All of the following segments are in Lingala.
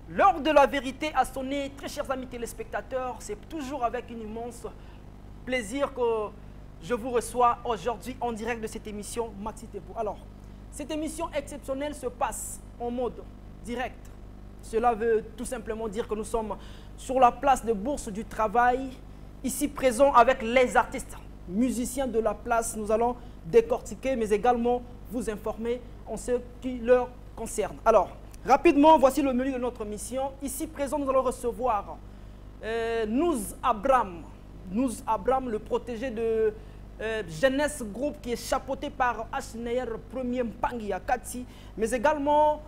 L'heure de la vérité a sonné, très chers amis téléspectateurs. C'est toujours avec un immense plaisir que je vous reçois aujourd'hui en direct de cette émission Maxi Tempo. Alors, cette émission exceptionnelle se passe en mode direct. Cela veut tout simplement dire que nous sommes sur la place de Bourse du Travail, ici présents avec les artistes, musiciens de la place. Nous allons décortiquer, mais également vous informer en ce qui leur concerne. Alors, rapidement, voici le menu de notre mission. Ici présent, nous allons recevoir Nouz Abraham. Nouz Abraham, le protégé de Jeunesse Group qui est chapeauté par Ashneyer Premier Mpangi à Kati, mais également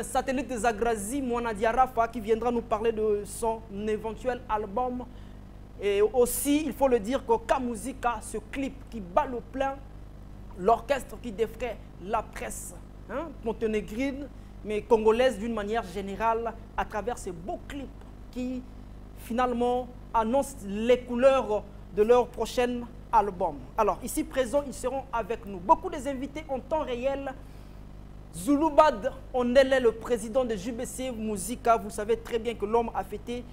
Satellite des Agrazi, Mouanadia Rafa, qui viendra nous parler de son éventuel album. Et aussi, il faut le dire, que Kamuzika, ce clip qui bat le plein, l'orchestre qui défraie la presse monténégrine, mais congolaise d'une manière générale, à travers ces beaux clips qui finalement annoncent les couleurs de leur prochain album. Alors, ici présents, ils seront avec nous. Beaucoup des invités en temps réel. Zouloubad Ondele, le président de JBC Musica, vous savez très bien que l'homme a fêté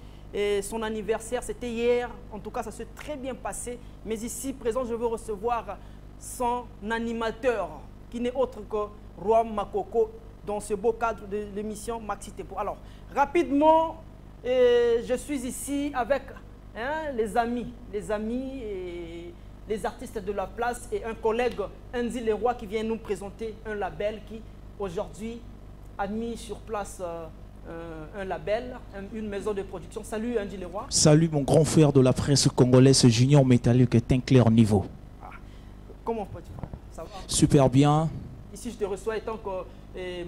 son anniversaire, c'était hier. En tout cas, ça s'est très bien passé. Mais ici présent, je veux recevoir son animateur, qui n'est autre que Roi Makoko, dans ce beau cadre de l'émission Maxi Tempo. Alors, rapidement, je suis ici avec les amis et les artistes de la place et un collègue, Andy Leroy, qui vient nous présenter un label qui, aujourd'hui, a mis sur place un label, une maison de production. Salut Andy Leroy. Salut mon grand frère de la presse congolaise, Junior Métallique, Tinclair Niveau. Ah. Comment peux-tu? Ça va? Super bien. Ici, je te reçois étant que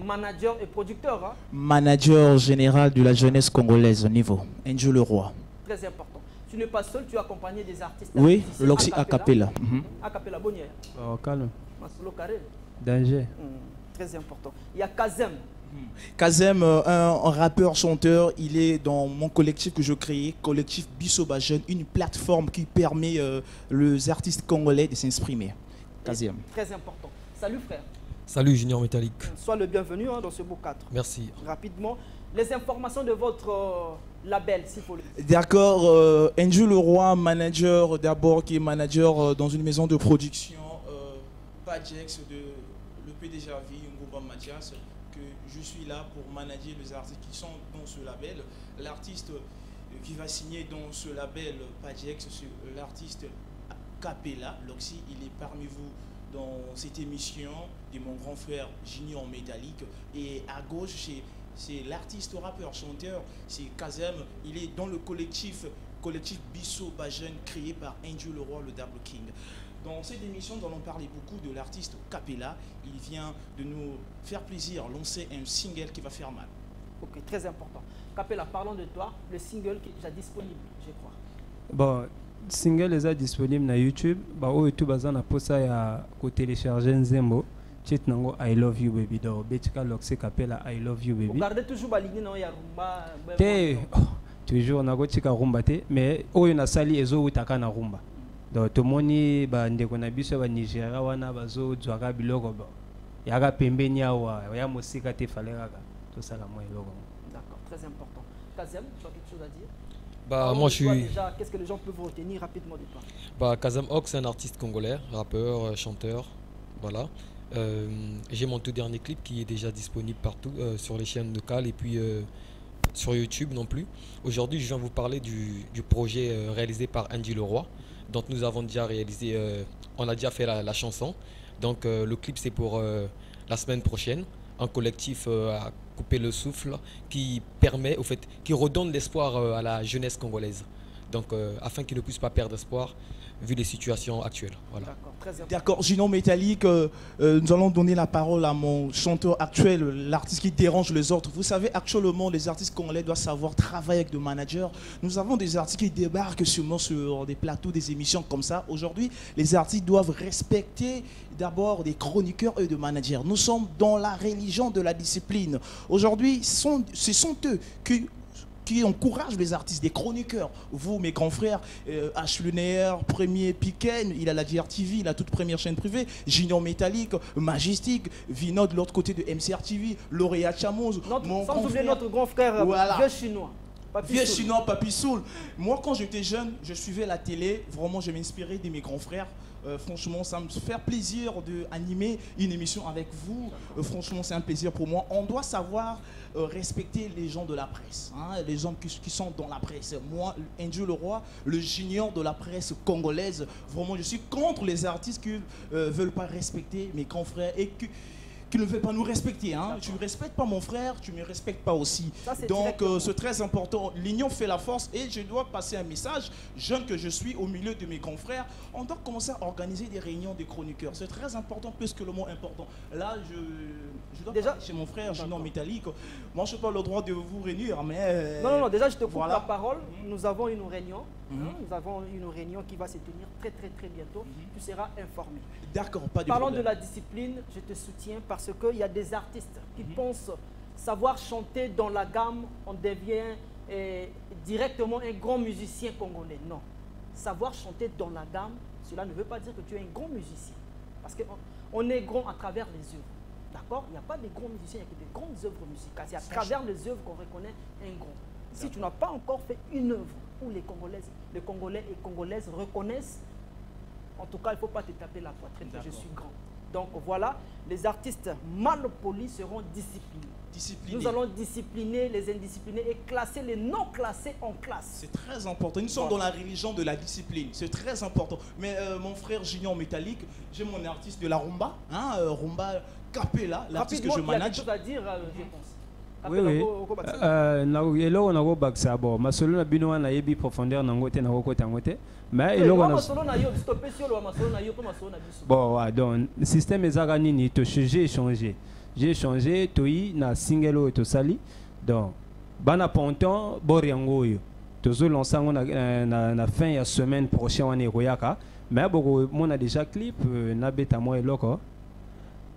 manager et producteur. Hein? Manager général de la jeunesse congolaise, Niveau. Andy Leroy. Très important. Tu n'es pas seul, tu es accompagné des artistes. Oui, l'Oxy a cappella. A cappella, Bonnier. Oh, calme. Masolo Carré. Danger. Très important. Il y a Kazem. Kazem, un rappeur chanteur, il est dans mon collectif que je crée, collectif Bissoba Jeune, une plateforme qui permet aux artistes congolais de s'exprimer. Kazem. Très important. Salut frère. Salut Junior Métallique. Sois le bienvenu dans ce beau cadre. Merci. Rapidement, les informations de votre label, s'il faut le dire. D'accord, Andrew Leroy, manager d'abord, qui est manager dans une maison de production, Pajex, le PDG Ngouba Mathias, que je suis là pour manager les artistes qui sont dans ce label. L'artiste qui va signer dans ce label Pajex, c'est l'artiste Capella. L'Oxy, il est parmi vous dans cette émission de mon grand frère Junior Métallique. Et à gauche, c'est l'artiste rappeur chanteur, c'est Kazem. Il est dans le collectif Bissot Bajen créé par Andrew Leroy, le Double King. Dans cette émission, nous allons parler beaucoup de l'artiste Capella. Il vient de nous faire plaisir, lancer un single qui va faire mal. Ok, très important. Capella, parlons de toi. Le single qui est déjà disponible, je crois. Bon, le single est déjà disponible sur YouTube. Au YouTube, on a posé à télécharger Nzembo. Nango I love you baby do betika loxe Capella I love you baby. Vous gardez toujours baligné non ya rumba. Toujours na gotika rumba te mais oyo na sali ezo utaka na rumba. Donc tout moni ba ndeko na biso ba Nigeria wana bazo zwaka biloko ba. Yaka pembeni awa ya musika te faleka tout ça la moi eloko. D'accord, très important. Kazem, tu as quelque chose à dire? Bah moi je suis déjà, qu'est-ce que les gens peuvent retenir rapidement de toi? Bah Kazem Ox, c'est un artiste congolais, rappeur, chanteur, voilà. J'ai mon tout dernier clip qui est déjà disponible partout sur les chaînes locales et puis sur YouTube non plus. Aujourd'hui, je viens vous parler du projet réalisé par Andy Leroy. Donc nous avons déjà réalisé, on a déjà fait la chanson. Donc le clip c'est pour la semaine prochaine. Un collectif à couper le souffle qui permet, au fait, qui redonne l'espoir à la jeunesse congolaise. Donc afin qu'ils ne puissent pas perdre espoir vu les situations actuelles. Voilà. D'accord, Junior Métallique, nous allons donner la parole à mon chanteur actuel, l'artiste qui dérange les autres. Vous savez, actuellement, les artistes congolais doivent savoir travailler avec des managers. Nous avons des artistes qui débarquent sûrement sur des plateaux, des émissions comme ça. Aujourd'hui, les artistes doivent respecter d'abord des chroniqueurs et des managers. Nous sommes dans la religion de la discipline. Aujourd'hui, ce sont eux qui encouragent les artistes, des chroniqueurs. Vous, mes grands frères, H. Lunaire, Premier Piquen, il a la DRTV, il a toute première chaîne privée, Junior Métallique, Majestic, Vino de l'autre côté de MCR TV, Lauréat Chamouz. Sans oublier notre grand frère, voilà. Vieux Chinois. Vieux Chinois, Papi Soul. Moi, quand j'étais jeune, je suivais la télé. Vraiment, je m'inspirais de mes grands frères. Franchement, ça me fait plaisir d'animer une émission avec vous. Franchement, c'est un plaisir pour moi. On doit savoir respecter les gens de la presse, hein, les gens qui sont dans la presse. Moi, Andy Leroy, le junior de la presse congolaise, vraiment, je suis contre les artistes qui ne veulent pas respecter mes grands frères et qui ne veut pas nous respecter. Hein. Tu ne respectes pas mon frère, tu ne me respectes pas aussi. Donc c'est très important. L'union fait la force et je dois passer un message, jeune que je suis au milieu de mes confrères, on doit commencer à organiser des réunions des chroniqueurs. C'est très important plus que le mot important. Là, je dois parler chez mon frère, Junior Métallique. Moi, je n'ai pas le droit de vous réunir, mais... Non, déjà, je te coupe la parole. Nous avons une réunion. Nous avons une réunion qui va se tenir très bientôt. Tu seras informé. D'accord, pas de Parlons problème. de la discipline, je te soutiens parce qu'il y a des artistes qui pensent savoir chanter dans la gamme, on devient directement un grand musicien congolais. Non. Savoir chanter dans la gamme, cela ne veut pas dire que tu es un grand musicien. Parce qu'on est grand à travers les œuvres. D'accord? Il n'y a pas de grands musiciens, il y a que des grandes œuvres musicales. C'est à travers les œuvres qu'on reconnaît un grand. Si tu n'as pas encore fait une œuvre où les Congolais et Congolaises reconnaissent, en tout cas, il ne faut pas te taper la poitrine que je suis grand. Donc voilà, les artistes mal polis seront disciplinés. Nous allons discipliner les indisciplinés et classer les non classés en classe. C'est très important. Nous sommes dans la religion de la discipline. C'est très important. Mais mon frère Junior Métallique, j'ai mon artiste de la rumba, hein, rumba Capella, l'artiste que je manage. Il y a quelque chose à dire, je pense. Oui. Eloko baksa bo masolo na bino wana yebi profondeur nango te na kota ngote mais eloko na masolo na yo biso pesio masolo na yo po masolo na biso. Bon wa donc système ezaka nini to j'ai changé toi na single to sali donc bana ponton boriango yo tozo lancer ngo na fin ya semaine prochaine wana ekoyaka mais boko mona déjà clip na beta mo eloko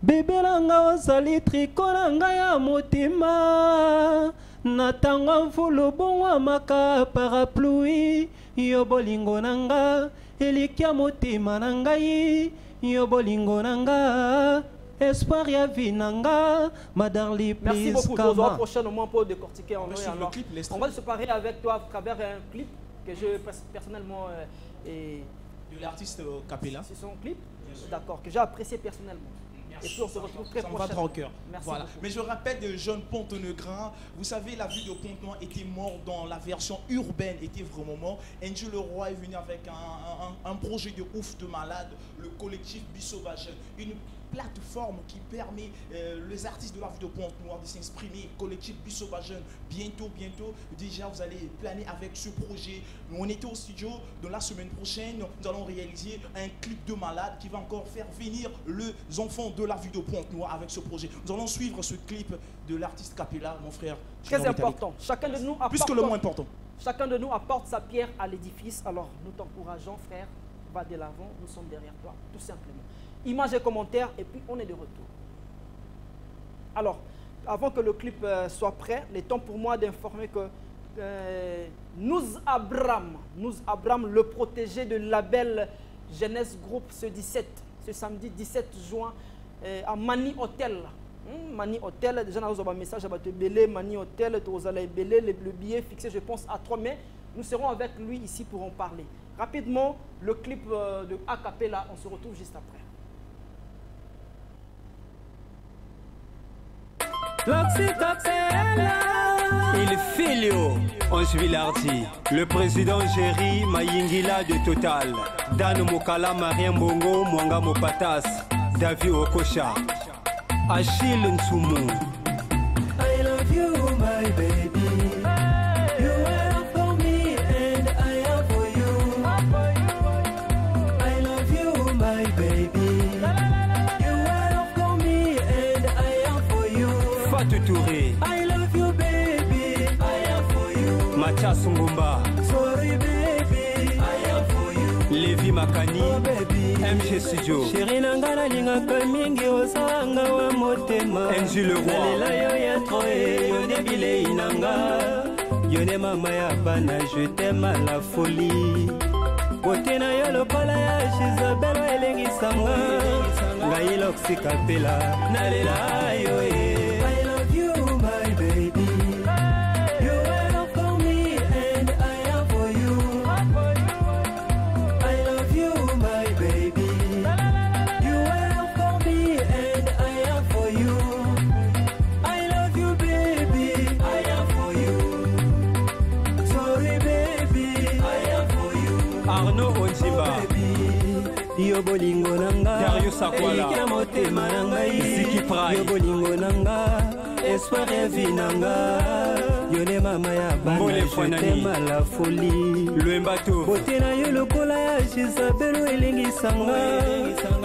bébé nanga ozali triko na ngai ya motima na ntango mvula obongwamaka parapluie yo bolingo na nga eliki ya motema na ngai yo bolingo na nga espoir ya vie na nga madarli please. Merci beaucoup. Nous aurons prochainement pour décortiquer en alors, on va se séparer avec toi à travers un clip que je personnellement de l'artiste Capella. C'est son clip, d'accord, que j'ai apprécié personnellement. Et puis on se retrouve très prochainement. Ça me va droit au cœur. Merci voilà. beaucoup. Mais je rappelle de jeune Pont-Neugrin. Vous savez, la ville de Pont-Noir était mort dans la version urbaine, était vraiment mort. Andy Leroy est venu avec un projet de ouf de malade, le collectif Bissauvage, une plateforme qui permet les artistes de la ville de Pont-Noir de s'exprimer, collectif Bissauvage. Bientôt, déjà vous allez planer avec ce projet. On était au studio, dans la semaine prochaine, nous allons réaliser un clip de malade qui va encore faire venir les enfants de la ville de Pont-Noir avec ce projet. Nous allons suivre ce clip de l'artiste Capella, mon frère. Très important. Chacun de nous apporte, plus que le moins important. Chacun de nous apporte sa pierre à l'édifice. Alors nous t'encourageons, frère, va de l'avant, nous sommes derrière toi, tout simplement. Images et commentaires, et puis on est de retour. Alors, avant que le clip soit prêt, il est temps pour moi d'informer que Nous Abraham, le protégé de label Jeunesse Group, ce samedi 17 juin, à Mani Hotel. Mani Hotel, déjà nous avons un message à Belé, Mani Hotel, le billet fixé, je pense, à 3 mai. Nous serons avec lui ici pour en parler. Rapidement, le clip de A Cappella, on se retrouve juste après. L'Oxy Capella, Il filio, Onge Villardi, le président Géry Mayingila de Total, Dan Mokala Marien Bongo, Mwanga Mopatas, David Okocha, Achille Nsumu. I love you, my baby. You are for me and I am for you. I love you, my baby. You are for me and I am for you. Fatou Touré. I love you, baby. I am for you. Mathias Ngumba. Sorry, baby. I am for you. Lévi Makani. Oh, baby. MG Studio. Chérie nangana lingaka mingi osanga wa motema. NJ Le Roi. Nalela yo ya troe yo ne bilei nanga. Yo ne mama ya bana je t'aime à la folie. Kote na yo lokola ya Isabelle elengi sanga. Ngai loksi kapela nalela yo e. I love you my baby. You are for me and I am for you. I love you my baby. You are for me and I am for you. I love you baby. I am for you. Sorry baby. I am for you. Arnaud Onjiba. Yo bolingo nanga Darius Akwala. Eliki na motema nanga Ziki Prai. Yo bolingo nanga Espoir et vie nanga Yo ne mama ya bana Mbole je Fwanani. t'aime à la folie Le Mbato. Bote na yo lokola ya Isabelle elengi sanga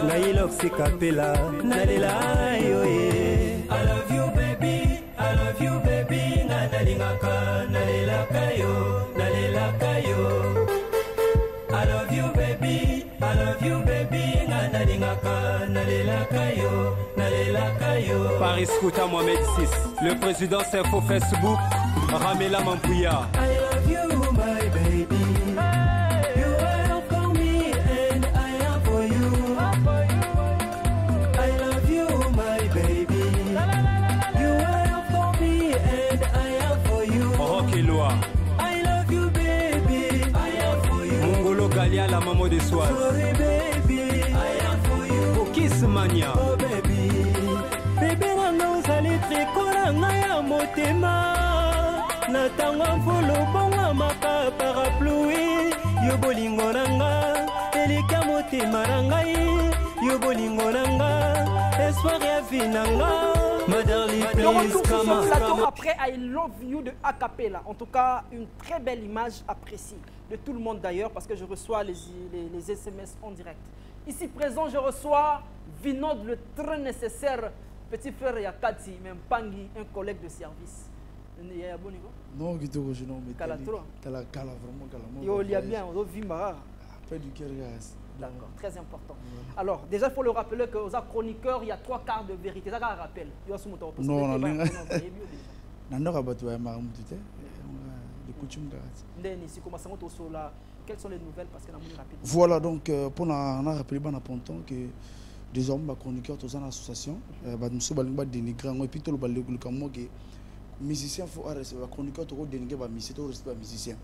Ngai loksi kapela nalela yo e I love you baby I love you baby Nadalingaka nalela yo nalela yo I love you baby I love you baby Nadalingaka nalela yo Paris Kouta Mohamed VI. Le président Info Facebook. Ramela Mampouya. I love you my baby. You are for me and I am for you. I love you my baby. You are for me and I am for you. Rock Eloi. I love you baby. I am for you. Mongolo Galia la maman de Soise. Sorry baby. I am for you. Kiss Mania. Oh baby. Baby nanga uzali trikola ngaya motema. Natanga mfolo bonga maka parapluie. Yo bolingo nanga elika motema nangai. Yo bolingo nanga espoir ya vie nanga. Madarli Le retour please sur come ce plateau après I Love You de Acapella. En tout cas, une très belle image appréciée de tout le monde d'ailleurs parce que je reçois les SMS en direct. Ici présent, je reçois Vinod, le très nécessaire petit frère Yakati, même Pangi, un collègue de service. Non, Guido, je n'en mets pas. Kalatro. Kala, vraiment, Kala. Yo, il y a bien, on vit Mara. Après du cœur, gaz. D'accord, très important. Alors, déjà, il faut le rappeler que aux chroniqueurs, il y a 3 quarts de vérité. Ça, un rappel. Non, non, non. Nandora Batouya Maramutite, les coutumes gaz. Quelles sont les nouvelles parce que la monnaie rapide. Voilà, donc, pour nous rappeler, on a ponton que désormais, les chroniqueurs, tous en association, nous sommes dénigrés, et puis tout le monde que musicien faut respecter les chroniqueurs tout dénigrer les musiciens tout respecter les musiciens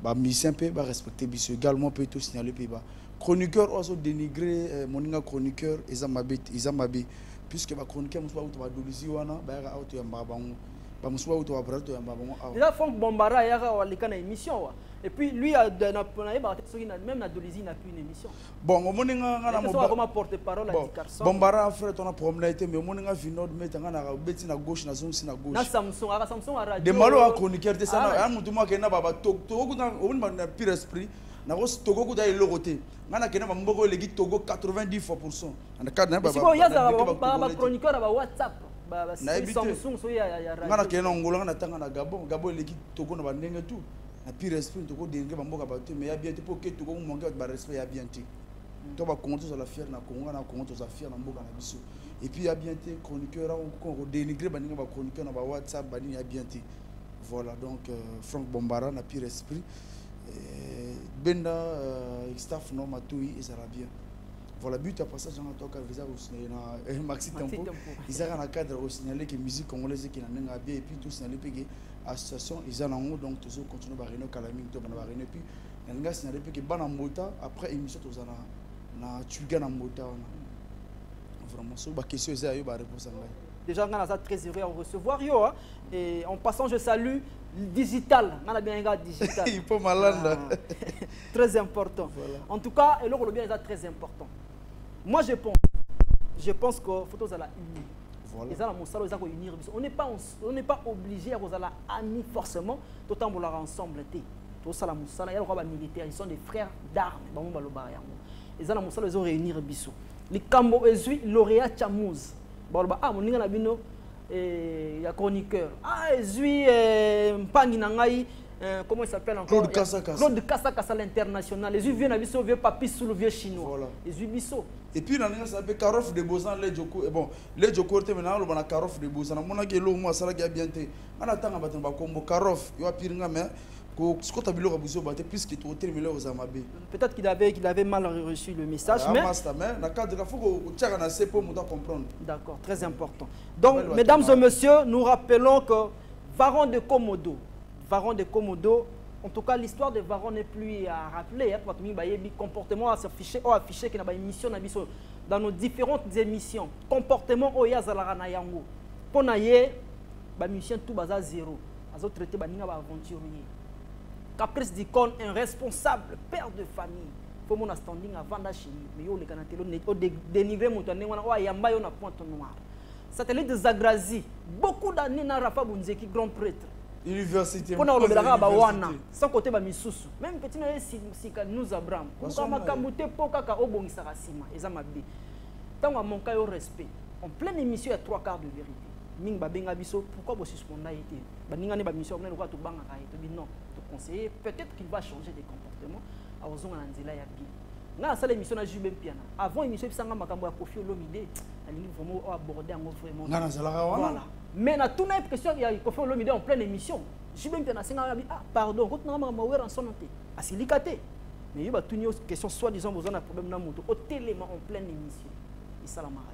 les musiciens peuvent respecter bis également peut tout signaler pays bas chroniqueur aussi dénigrer moninga chroniqueur izamabe puisque les chroniqueurs musuba uto badolisi wana ba ya auto ya mbabango ba musuba uto abrato ya mbabango déjà Franck Bombara ya walika na émission et puis lui a même na dolisi n'a plus une émission bon moninga ngana mo comment porte parole à Dicarson Bombara frère ton problème été mais moninga Vinod met ngana beti na gauche na zone si na gauche na Samsung à radio de malo a chroniqueur de ça na mutu mo kena baba Togo na on na pire esprit na ko Togo ko da ilogote ngana kena ba mboko legi Togo 90%. En cas na baba ba chroniqueur ba WhatsApp ba Samsung so ya radio ngana kena ngolo ngana tanga na Gabon legi Togo na ba ndenge tout na pire esprit Togo dengue ba mboka ba te mais ya bien te pour que Togo mo manque ba respect ya bien te to ba Congo to la fier na Congo na Congo to za fier na mboka na biso et puis ya bien te chroniqueur ko dénigrer ba ninga ba chroniqueur na ba WhatsApp ba ni ya bien te voilà donc Franck Bombara na pire esprit benda staff no matui ezala bien voilà but à passage en toka visa au na maxi tempo izaka na cadre au signaler que musique congolaise qui na nga bien et puis tout signaler que association izana ngo donc toujours continuer ba reno kalaming to ba reno puis nga signaler que bana mota après émission to zana na tuga na mota vraiment so ba question eza yo ba réponse ngai Déjà, on a très heureux à recevoir. Yo, hein. Et en passant, je salue digital. On a bien un gars digital. Il faut malade. Très important. Voilà. En tout cas, et le bien est très important. Moi, je pense que faut la unir. Voilà. On n'est pas obligé à avoir amis forcément, d'autant qu'on ensemble. Tout ça, il y a des militaires, ils sont des frères d'armes. Ils ont réunir biso. Les Cambo Ezui lauréat Chamouz. Ah, mon ninga nabino ya chroniqueur. Ah, Ezui Mpangi Nangai, comment il s'appelle encore? Claude Kassaka. Claude Kassaka l'international. Ezui vieux nabiso vieux papi sous le vieux chinois. Voilà. Ezui biso. Et puis il s'appelle Karof de Bozan les Joko. Bon, les Joko te maintenant le bana Karof de Bozan. Mon aki lo moi ça la ga bien te. Ana tanga batun ba kombo Karof, yo apiringa mais peut-être qu'il avait mal reçu le message, mais d'accord, très important. Donc, mesdames et messieurs, nous rappelons que Varon de Komodo, en tout cas, l'histoire de Varon n'est plus à rappeler. Comportement affiché qui n'a pas émission dans nos différentes émissions. Comportement oya zalarana yango. Pour naie, ba mission tout basa zéro. Azo traité ba ninga ba aventurier. Caprice d'icône, un responsable, père de famille. Pour mon standing avant d'acheter, mais yo le canatelo dénigrer mon tonné wana wa yamba yo na pointe noire. Satellite de Zagrazi, beaucoup d'années na Rafa Bunzeki grand prêtre. Université. Pour le belaka ba wana, sans côté ba misusu. Même petit na sika nous Abraham. Comme makamute pokaka obongisa rasima, eza mabe. Tant mon cas au respect. En pleine émission, il y a 3 quarts de vérité. Ming babenga biso, pourquoi vous suspendez été? Baninga ne ba mission na ko to banga ka été. Non. Conseiller, peut-être qu'il va changer de comportement à Ozonga Nzela ya bien. Na sala émission na Jubem Piana. Avant émission bisanga makambo ya Kofi Olomide, ali vraiment aborder en vraiment. Na zala wana. Voilà. Mais na toute une question il y a Kofi Olomide en pleine émission. Jubem Piana singa ah pardon, route na makambo wa en sonate. Asilikate. Mais il y a une question soit disant besoin un problème na moto au téléma en pleine émission. Et ça la maladie.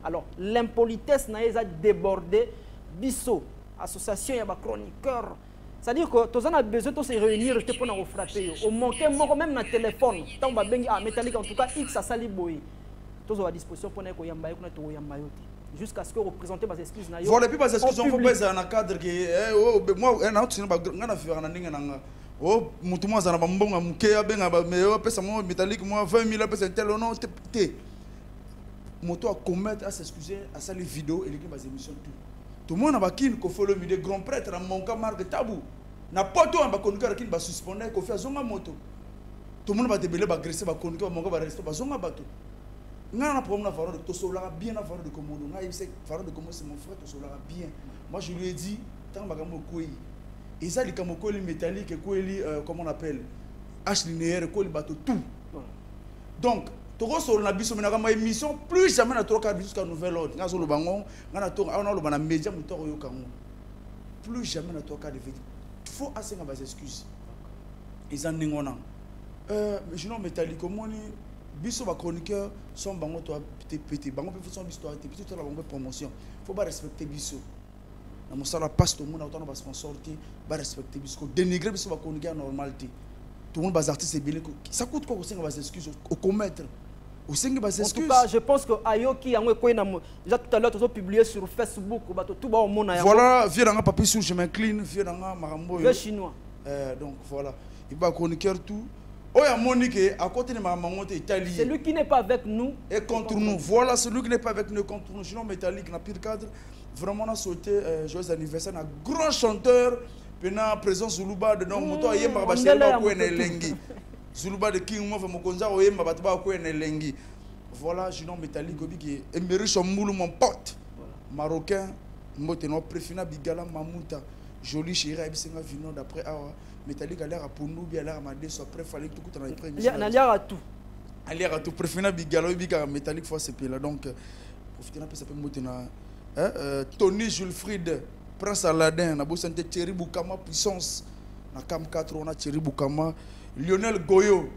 Alors l'impolitesse na a débordé biso association ya ba chroniqueur. C'est-à-dire que tous on a besoin de se réunir pour nous frapper. Au manquer même dans téléphone, tant ba bengi à métallique en tout cas X à sali boy. Tous à disposition pour nous yamba ko na to yamba yote. Jusqu'à ce que représenter bas excuses na yo. Voilà puis bas excuses on faut pas dans cadre que moi na tu na ngana faire na ninga na oh mutu mo za na bambonga mukeya benga ba me pesa mo métallique moi 20 000 pesa tel non te. Moto à commettre à s'excuser à sali vidéo et les bas émission tout. Tout le monde a bakine ko follow mi de grand prêtre na mon camarade de tabou. Na poto ba konika qui ba suspendre ko fa zonga moto. Tout le monde va débélé ba agresser ba konika ba monga ba rester ba zonga bato. Nga na problème na Varon de to solara bien na Varon de Komodo. Nga il sait Varon de Komodo c'est mon frère to solara bien. Moi je lui ai dit tant ba kamo koi. Et ça li kamo koi métallique ko li comment on appelle H linéaire ko li bato tout. Donc Toko sur la biso menaka ma émission plus jamais na 3 quarts jusqu'à nouvel ordre. Nga zo lo bango, nga na to na lo bana média muto yo kango. Plus jamais na 3 quarts de vérité. Il faut assez nga bas excuses. Ils en ningona. Je non métallique moni biso ba chroniqueur son bango to pété bango pe son histoire té petit to la bango promotion. Faut pas respecter biso. Na mosala passe tout le monde autant ba sponsor té ba respecter biso dénigrer biso ba chroniqueur normalité. Tout le monde bas artiste belé ça coûte quoi aussi nga bas excuses au commettre. En tout cas, je pense que Ayoki déjà tout à l'heure, tu as publié sur Facebook. Voilà, viens dans papier sur je m'incline, viens dans Marambo. Le chinois. Donc voilà, il va chroniquer tout. Oh, il y a Monique à côté de Marambo Italie. Celui qui n'est pas avec nous. Et contre nous. Voilà, celui qui n'est pas avec nous contre nous. Sinon, métallique, dans le pire cadre, vraiment, on a sauté joyeux anniversaire. Un grand chanteur, pendant présence Zuluba de Nom Moto, il y a un Zuluba de King Mova Mokonza Oyemba Batba Kwene Lengi. Voilà, Ginon métallique qui est Emery Chamboulou, mon pote marocain, Moteno Préfina Bigala Mamouta, joli chéri Abisenga Vino d'après Awa, métallique à l'air à Pondou, bien à l'air à Madé, soit prêt, fallait tout coûter dans les premiers. Il y a l'air à tout. À l'air à tout, Préfina Bigala, Bigala métallique, fois c'est là. Donc, profitez un peu, ça peut Motena. Tony Jules Fried, Prince Aladin, Nabo Santé Thierry Boukama, puissance. Na Cam 4, on a Thierry Boukama. Lionel Goyo,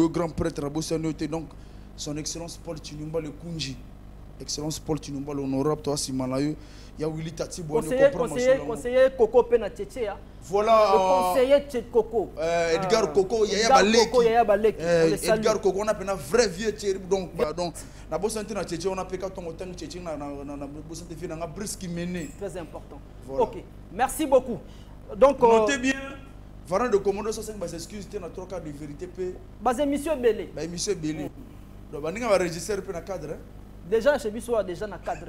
grand prêtre à Bossanoté, donc son excellence Paul Chinumba le Kunji. Excellence Paul Tinumba, l'honorable, toi, Simanayo. Il y a Willy Tati, conseiller Coco Penatchéché. Voilà. Le conseiller Coco. Edgar Coco, Yaya Balek. Edgar Coco, on a un vrai vieux Thierry. Donc, la bosse na Tchétché, on a pété ton temps Tchétché, na bosse de fille, na brisque mené. Très important. Voilà. Ok, merci beaucoup. Donc, notez bien. Varant de commando 65, bah excuse, tu as 3 cas de vérité. Bah émission Belé. Bah émission Belé. Donc, on va enregistrer le cadre. Déjà, chez Bissou, déjà dans le cadre.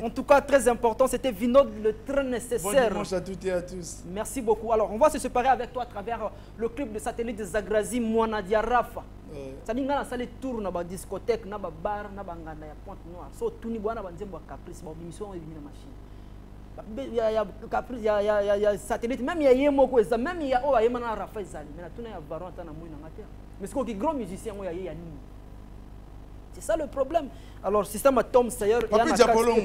En tout cas, très important, c'était Vinod, le très nécessaire. Bon dimanche à toutes et à tous. Merci beaucoup. Alors, on va se séparer avec toi à travers le club de satellite de Zagrazi, Mouanadia Rafa. Ça dit que dans la tour, dans la discothèque, dans la bar, dans la pointe noire. So, tout le monde a dit caprice, émission, il y a une machine. Il y a caprice, il y a satellite, même il y a Yemoko, même il y a Yemana Rafa Zali. Mais tout le monde a baron dans la mouille. Mais c'est grand musicien, il y a c'est ça le problème. Alors, système à Tom Sayer, il y a un Diapolongo,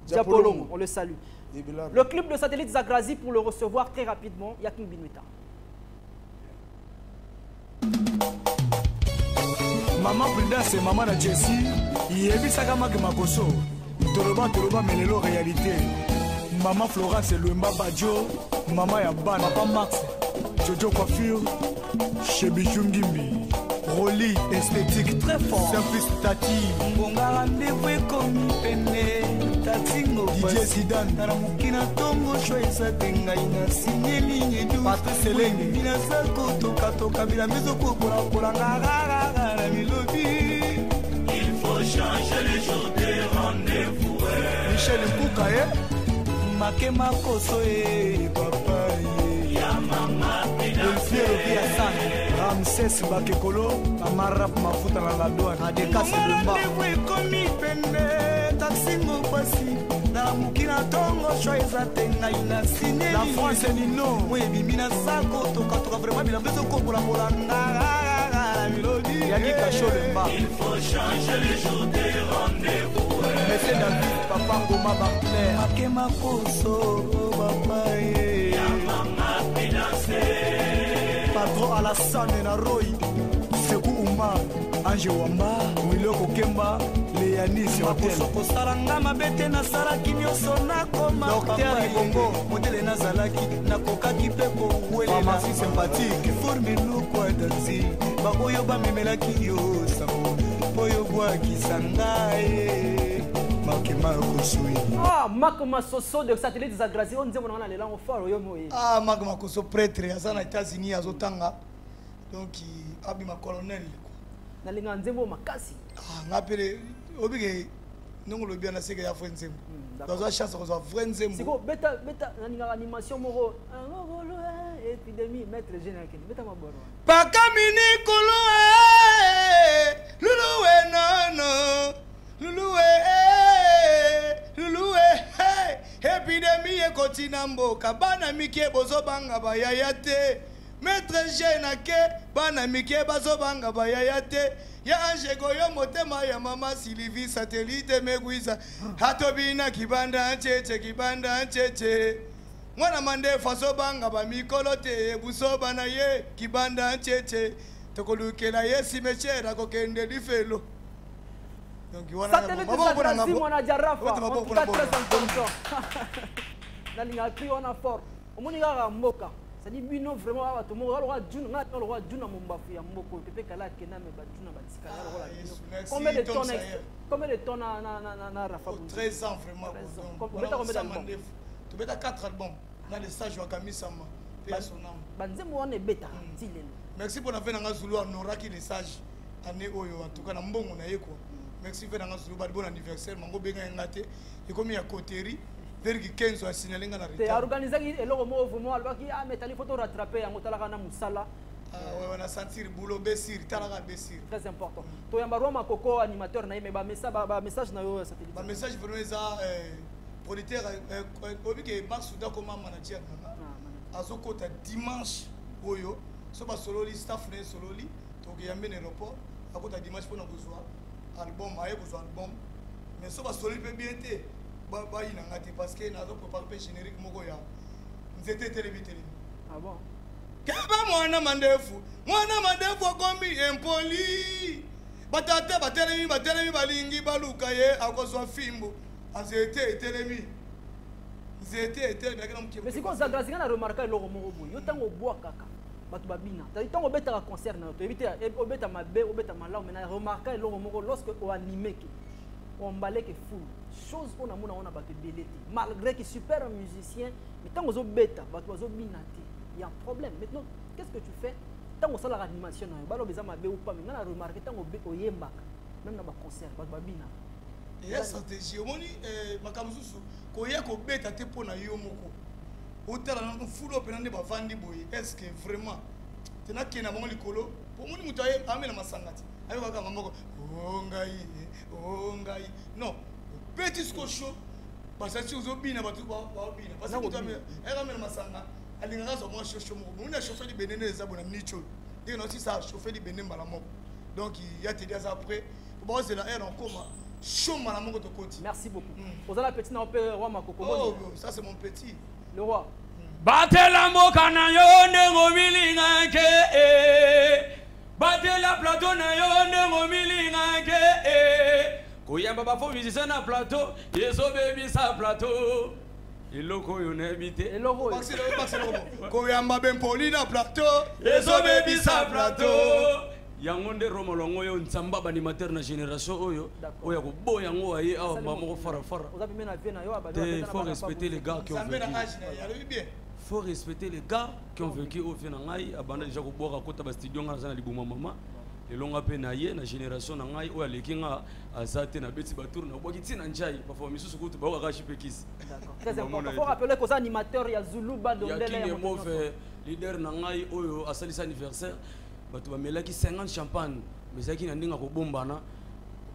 Diapolongo, on le salue. Le club de satellite Zagrazi, pour le recevoir très rapidement, Yakin Binuita. Maman Brida, c'est maman de Jessie. Il y a Bisagama Gemakoso. Toloba, Melelo, réalité. Maman Flora, c'est le Mbabadjo. Maman Yaban, Papa Max. Jojo Coiffure. Chebi Jungimbi. Rolly, esthétique très fort. Service Tati. Mbonga rendez-vous comme pene. Tatingo. DJ Zidane. Taramukina tongo choisa tenga ina signeli du. Patrice Elenge. Mina sako toka bila mezo kola ngara la mélodie. Il faut changer les jours de rendez-vous. Michel Nkoukaye. Makema koso papa. Ya mama pina. Elfiero Biasane. Ramsès Bakekolo, Amarap Mafuta dans la douane, Adeka Selumba. La France est Nino. Oui, Bimina Sako, Toka vraiment bien besoin pour la mélodie. Yaki Kacholemba. Il faut changer les jours des rendez-vous. Monsieur David, Papa Ngoma Barclair. Makema Koso, Papa. Yamama Pinase. Patro Alassane na Roy, Sekou Oumar, Ange Wamba, Wiloko Kemba, Léanis Hotel. Soko salanga mabete na salaki nyoso na koma. Docteur Ibongo, modele na zalaki na kokaki pepo wele. Pharmacie sympathique. Forme loko dansi. Ba oyo ba memelaki yo sako. Boyo bwa kisangae. Makema Kosui. Ah, Makoma Soso de satellite Zagrazi, on dit qu'on a les langues fortes. Ah, Makoma Koso prêtre, à les États-Unis, à Zotanga. Donc, il a ma colonel. Nalinga Nzembo Makasi. Ah, n'appelé. Obligé. Nous le bien à ce qu'il y a Frenzem. Dans la chasse, on a Frenzem. C'est quoi, bêta, nalinga animation moro. Épidémie, maître général. Bêta ma boro. Pakamini Koloe. Louloué, non. Louloué, hey, épidémie et continambo, kabana mike bozo banga bayayate, maître Génake, bana mike bazo banga bayayate, ya ange goyo motema ya mama Sylvie satellite megwiza, hatobina kibanda ncheche, mwana mande faso banga ba mikolote, buso bana ye, kibanda ncheche, tokolukela ye simechera kokende difelo. Satellite Zagrazi, Mouanadia Rafa, en tout cas très important. Nalinga pris on a fort. Au monde il y a Mboka. Ça dit bino vraiment à tout le monde. Alors Djuna, le roi Djuna Mumbafu ya Mboko. Pepe kala kena me Djuna batika. Combien de temps na Rafa? 13 ans vraiment. Tu beta 4 albums. Dans les stages wa Kamisama. Paix son âme. Banzemo on est bêta. Merci pour la fin dans Zulu Nora qui les sages année oyo en tout cas na mbongo na yeko. Merci pour le bon anniversaire. Mango benga ngate. Et comme il y a coterie, vers 15 à signaler nga na retard. Tu as organisé et le moment vraiment alors qu'il a métallique photo rattraper en motala kana musala. Ah ouais, on a senti boulot Bessir, talaga Bessir. Très important. To yamba roma koko animateur na mais ba message na yo satellite. Ba message vraiment ça producteur obi ke Maxuda comme manager na. Azoko ta dimanche oyo, so ba sololi staff ne sololi, to ke yambe na aéroport, akota dimanche pour na kozwa. Album, album, mais ça va solide bien été. Parce que nous avons préparé le générique. Nous étions télévisés. Ah bon? Kaba mwana mandefu comme impoli. batate batelemi balingi baluka ye akozwa fimbo azete etelemi mais c'est quoi ça grâce à remarquer le romo boy yo tango bois kaka batu babina tango beta concert na to éviter obeta mabe obeta malaw mais na remarquer le romo lorsque on animé ki on balait que fou chose on a mona batu beleti malgré que super musicien mais tango zo beta batu zo binati il y a un problème maintenant qu'est-ce que tu fais tango ça la animation na balo beza mabe ou pas mais na remarquer tango be oyembaka même na ba concert batu babina et la stratégie omoni makamususu koya ko beta te pona yo moko otala na fulo pena ne bavandi boye est-ce que vraiment tena kena bango likolo po moni muto aye amela masangati ayo kaka moko ngai non petit scocho parce que ozo bina batu ba bina parce que muto amela masanga alinga zo mo chocho moko moni a chauffer di benene eza bona mnicho et non si ça chauffer di benene mbala moko donc il y a te dire après bon c'est la air en coma. Merci beaucoup. Vous avez la petite non roi Makoko. Oh, ça c'est mon petit. Le roi. Batela mokana yo ndego milinga ke batela plateau na yo ndego milinga ke koyamba ba fo musicien na plateau yeso baby sa plateau iloko yo na habité eloko koyamba ben poli na plateau yeso baby sa plateau yangonde romolongo yo ntsamba banimateur na génération oyo oya ko boya ngo aye awa mamo fara fara faut respecter les gars qui ont vécu faut respecter les gars qui ont vécu au fina ngai abanda déjà ko boka kota ba studio nga na libuma mama elonga pe na ye na génération na ngai oya lekinga azate na beti batour na boki tina njai pa fo misusu kutu ba ka chipekisi d'accord très important faut rappeler que ça animateur ya Zulu Badondele ya mauvais leader na ngai oyo asali sa anniversaire batu bamelaki 50 champagne mais ça qui na ndinga ko bombana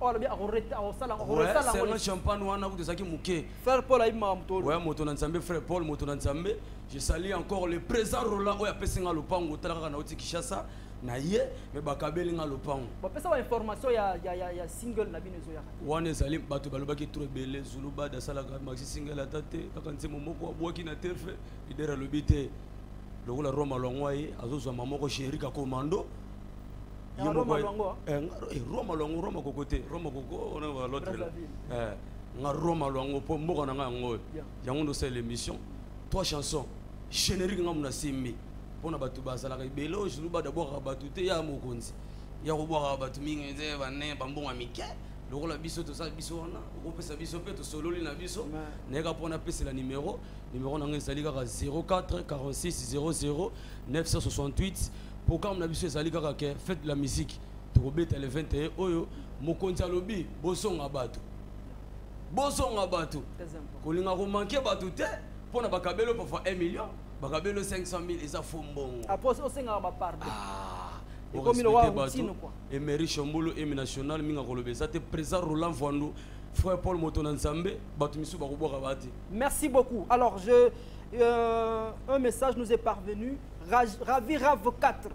oh le bien on sala 50 champagne wana ko zaki muke frère Paul aima mutolo ouais moto na nzambe frère Paul moto na nzambe je salue encore le président Roland oya pesinga lopango talaka na oti Kishasa na ye mais bakabeli nga lopango ba pesa ba information ya single na binezo ya wana ezali batu balobaki trop belé Zuluba da salaka maxi single atate kaka nsemo moko abwaki na tefe idera lobité lokola Roma Longwaye azozwa mamoko chéri ka commando Roma Longo Roma Longo Roma kokote Roma koko on va l'autre là nga Roma Longo po mboka na nga ngo yango ndo c'est l'émission trois chansons générique nga muna simbi pona batu basala ka belo Zuluba d'abord batu te ya mokonzi ya ko bwa batu mingi nze bane bambonga mike lokola biso to sa biso wana ko pesa biso pe to sololi na biso neka pona pesa la numéro na ngezali kaka 04 46 00 968 pour quand na biso ezali kaka ke faites de la musique to beta le 21 oyo mokonzi alobi bosonga batu kolinga ko manquer batu te pona bakabelo parfois 1 million bakabelo 500 000 eza fombongo après osenga ba pardon comme le roi routine quoi Emery Chambolo et national minga kolobeza te président Roland Vondo frère Paul Moton Nzambe batu misu ba koboka bati. Merci beaucoup. Alors un message nous est parvenu. Ravi Rav 4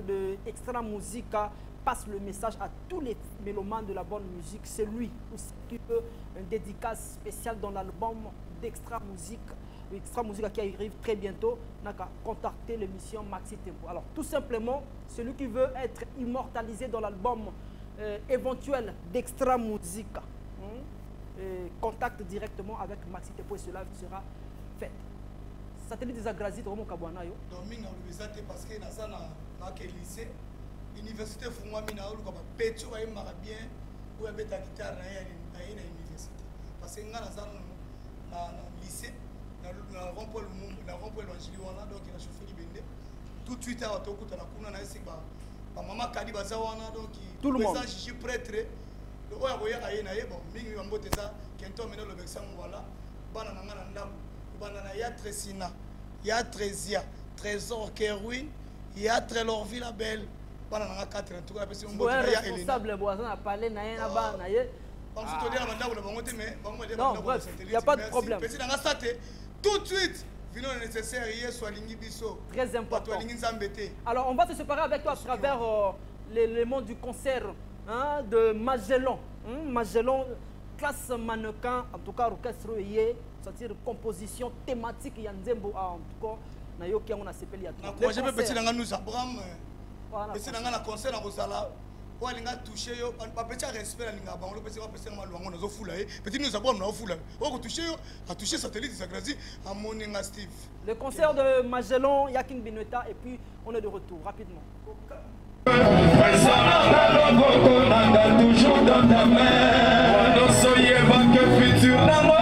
de Extra Musica passe le message à tous les mélomanes de la bonne musique. C'est lui qui veut une dédicace spéciale dans l'album d'Extra Musica qui arrive très bientôt. N'a qu'à contacter l'émission Maxi Tempo. Alors tout simplement, celui qui veut être immortalisé dans l'album éventuel d'Extra Musica, contacte directement avec Maxi Tempo et cela sera fait. Satellite des Agrasites, Romo Kabwana yo. Domingue on le bezate parce que dans un lycée, université Fungwa mina olu kaba pecho wa imara bien ou beta guitare na université. Parce que ngana na lycée na rond-point l'Angeli wana donc il a chauffé libende. Tout de suite à tokuta na kuna na esiba ba mama kadi baza wana donc tout le monde je suis prêtre. Le oya boya aye na ye bon mingi mbote ça kento mena le bexam voilà bana ngana ndabu banana ya Tresina ya Tresia Trésor Kerwin ya Trelorville la belle banana 4 en tout cas parce que on ya responsable boisson a parlé na ye na ba na ye parce que dire banda ko bango te mais bango dire non bref il y a pas de problème parce que dans state tout de suite vino nécessaire hier soit lingi biso très important lingi nzambete. Alors on va se séparer avec toi à travers l'élément du concert de Magellan Magellan classe mannequin en tout cas orchestre yé c'est-à-dire composition thématique ya nzembo en tout cas na yoki on a s'appelé ya moi je peux petit nanga nous Abraham petit nanga na concert na kozala po alinga toucher yo ba petit respect alinga bango pe c'est pas maluango nazo fula e petit nous abom na fula o ko toucher yo a toucher satellite sagradi a moninga Steve. Le concert de Magellan, Yakin Binueta et puis on est de retour rapidement. Toujours dans ta main. Non soyez pas que futur dans mon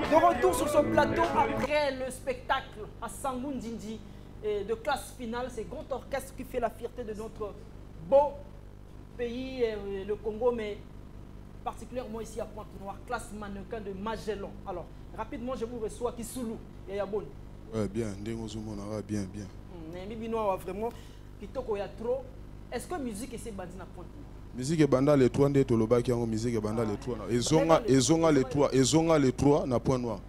De retour sur ce plateau après le spectacle à Sambou Ndindi de classe finale, c'est Grand Orchestre qui fait la fierté de notre beau pays, le Congo, mais particulièrement ici à Pointe-Noire, classe mannequin de Magellan. Alors, rapidement, je vous reçois Kisulu et Yabon. Ouais, bien, bien, bien. Vraiment, Kitoko ya trop. Est-ce que musique et c'est bandit à Pointe-Noire? Musique et banda les trois ndé toloba qui ont musique et banda les trois. Ezonga les trois na Point Noir.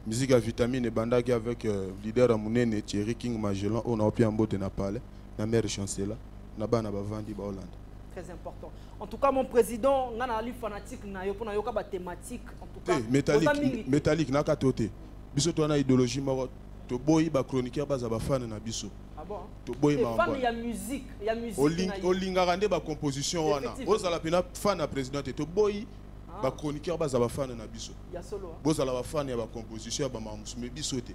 Musique à vitamine et banda qui avec leader Amunene Thierry King Magellan on a opi ambote na parler na mère chancela na bana ba vandi ba Hollande. Très important. En tout cas mon président ngana ali fanatique na yo pona yoka ba thématique en tout cas. Métallique na katote. Biso to na idéologie moko to boyi ba chroniqueur baza ba fan na biso. Ah bon? To boyi ma fan ya musique, Olinga rande ba composition wana. Ozala pena fan na président to boyi ba chroniqueur baza ba fan na biso. Ya solo. Bozala ba fan ya ba composition ba mamusume biso te.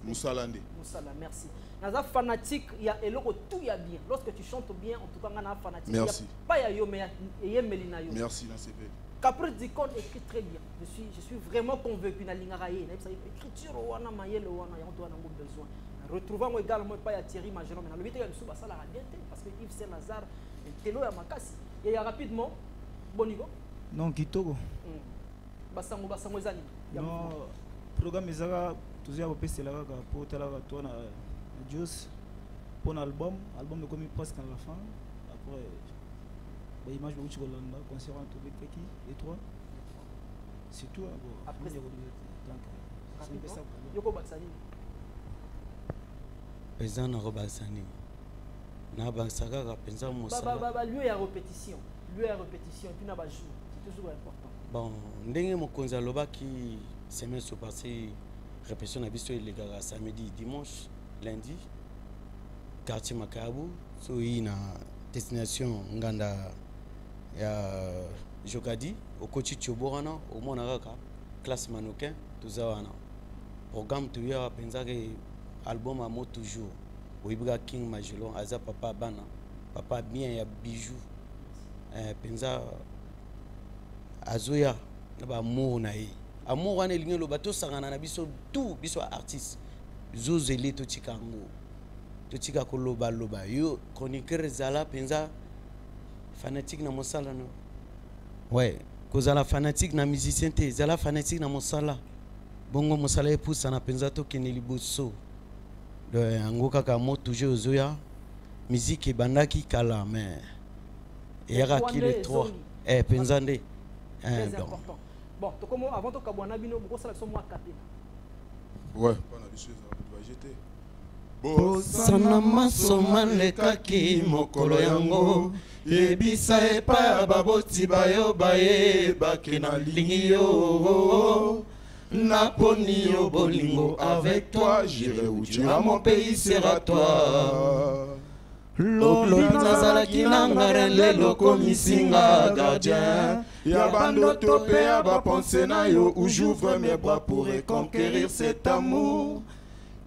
Musalande. Musala, merci. Naza fanatique, il y a eloko tout ya bien. Lorsque tu chantes bien, en tout cas ngana fanatique. Merci. Pas ya yo mais ya melina yo. Merci na CV. Capri Dicon écrit très bien. Je suis vraiment convaincu na lingara ye. Na écriture wana mayele wana ya on doit avoir besoin. Retrouvons également pas ya Thierry Magellan mais na le bité ya biso basala bien parce que Yves Saint-Lazare telo ya makasi. Et ya rapidement Bonigo. Non kitoko. Basango ezani. Non programme ezaka toujours à passer là pour te la toi na Juice pour album est comme presque à la fin après l'image de Uchi Golanda concert entre Bekeki et toi c'est tout après donc c'est ça Yoko Batsani Pesa na Robasani na bansaka ka penza mosala lieu ya répétition et puis na ba jour c'est toujours important. Bon ndenge mokonza lobaki semaine se passée répétition na biso les gars samedi dimanche lundi quartier Makabu so na destination nganda ya Jokadi au coach Choborana au monaraka classe mannequin tuzawana programme tu ya penzake album à mot toujours Oibra King Magellan aza papa bana papa bien ya bijou penza azoya na ba mo na ye amour wana elingi lo bato sangana na biso tout biso artiste zozeli to tikango to tika ko loba yo chroniqueur zala penza fanatique na mosala no ouais kozala fanatique na musicien te zala fanatique na mosala bongo mosala e poussa na penza to keneli boso de ango kaka mo toujours zoya musique bandaki kala mais era ki le 3 penza nde très important. Bon, avant de Kabouana Bino, beaucoup de sélection moi capé. Ouais, pas la bicheuse, on va jeter. Bosana masoma lekaki mokolo yango yebisa epa baboti bayo baye bakena lingi yo naponi yo bolingo avec toi j'irai où tu iras mon pays sera toi lobi nazalaki nanga lelo komisinga gardien ya bandoto pe ya bapense na yo où j'ouvre mes bras pour reconquérir cet amour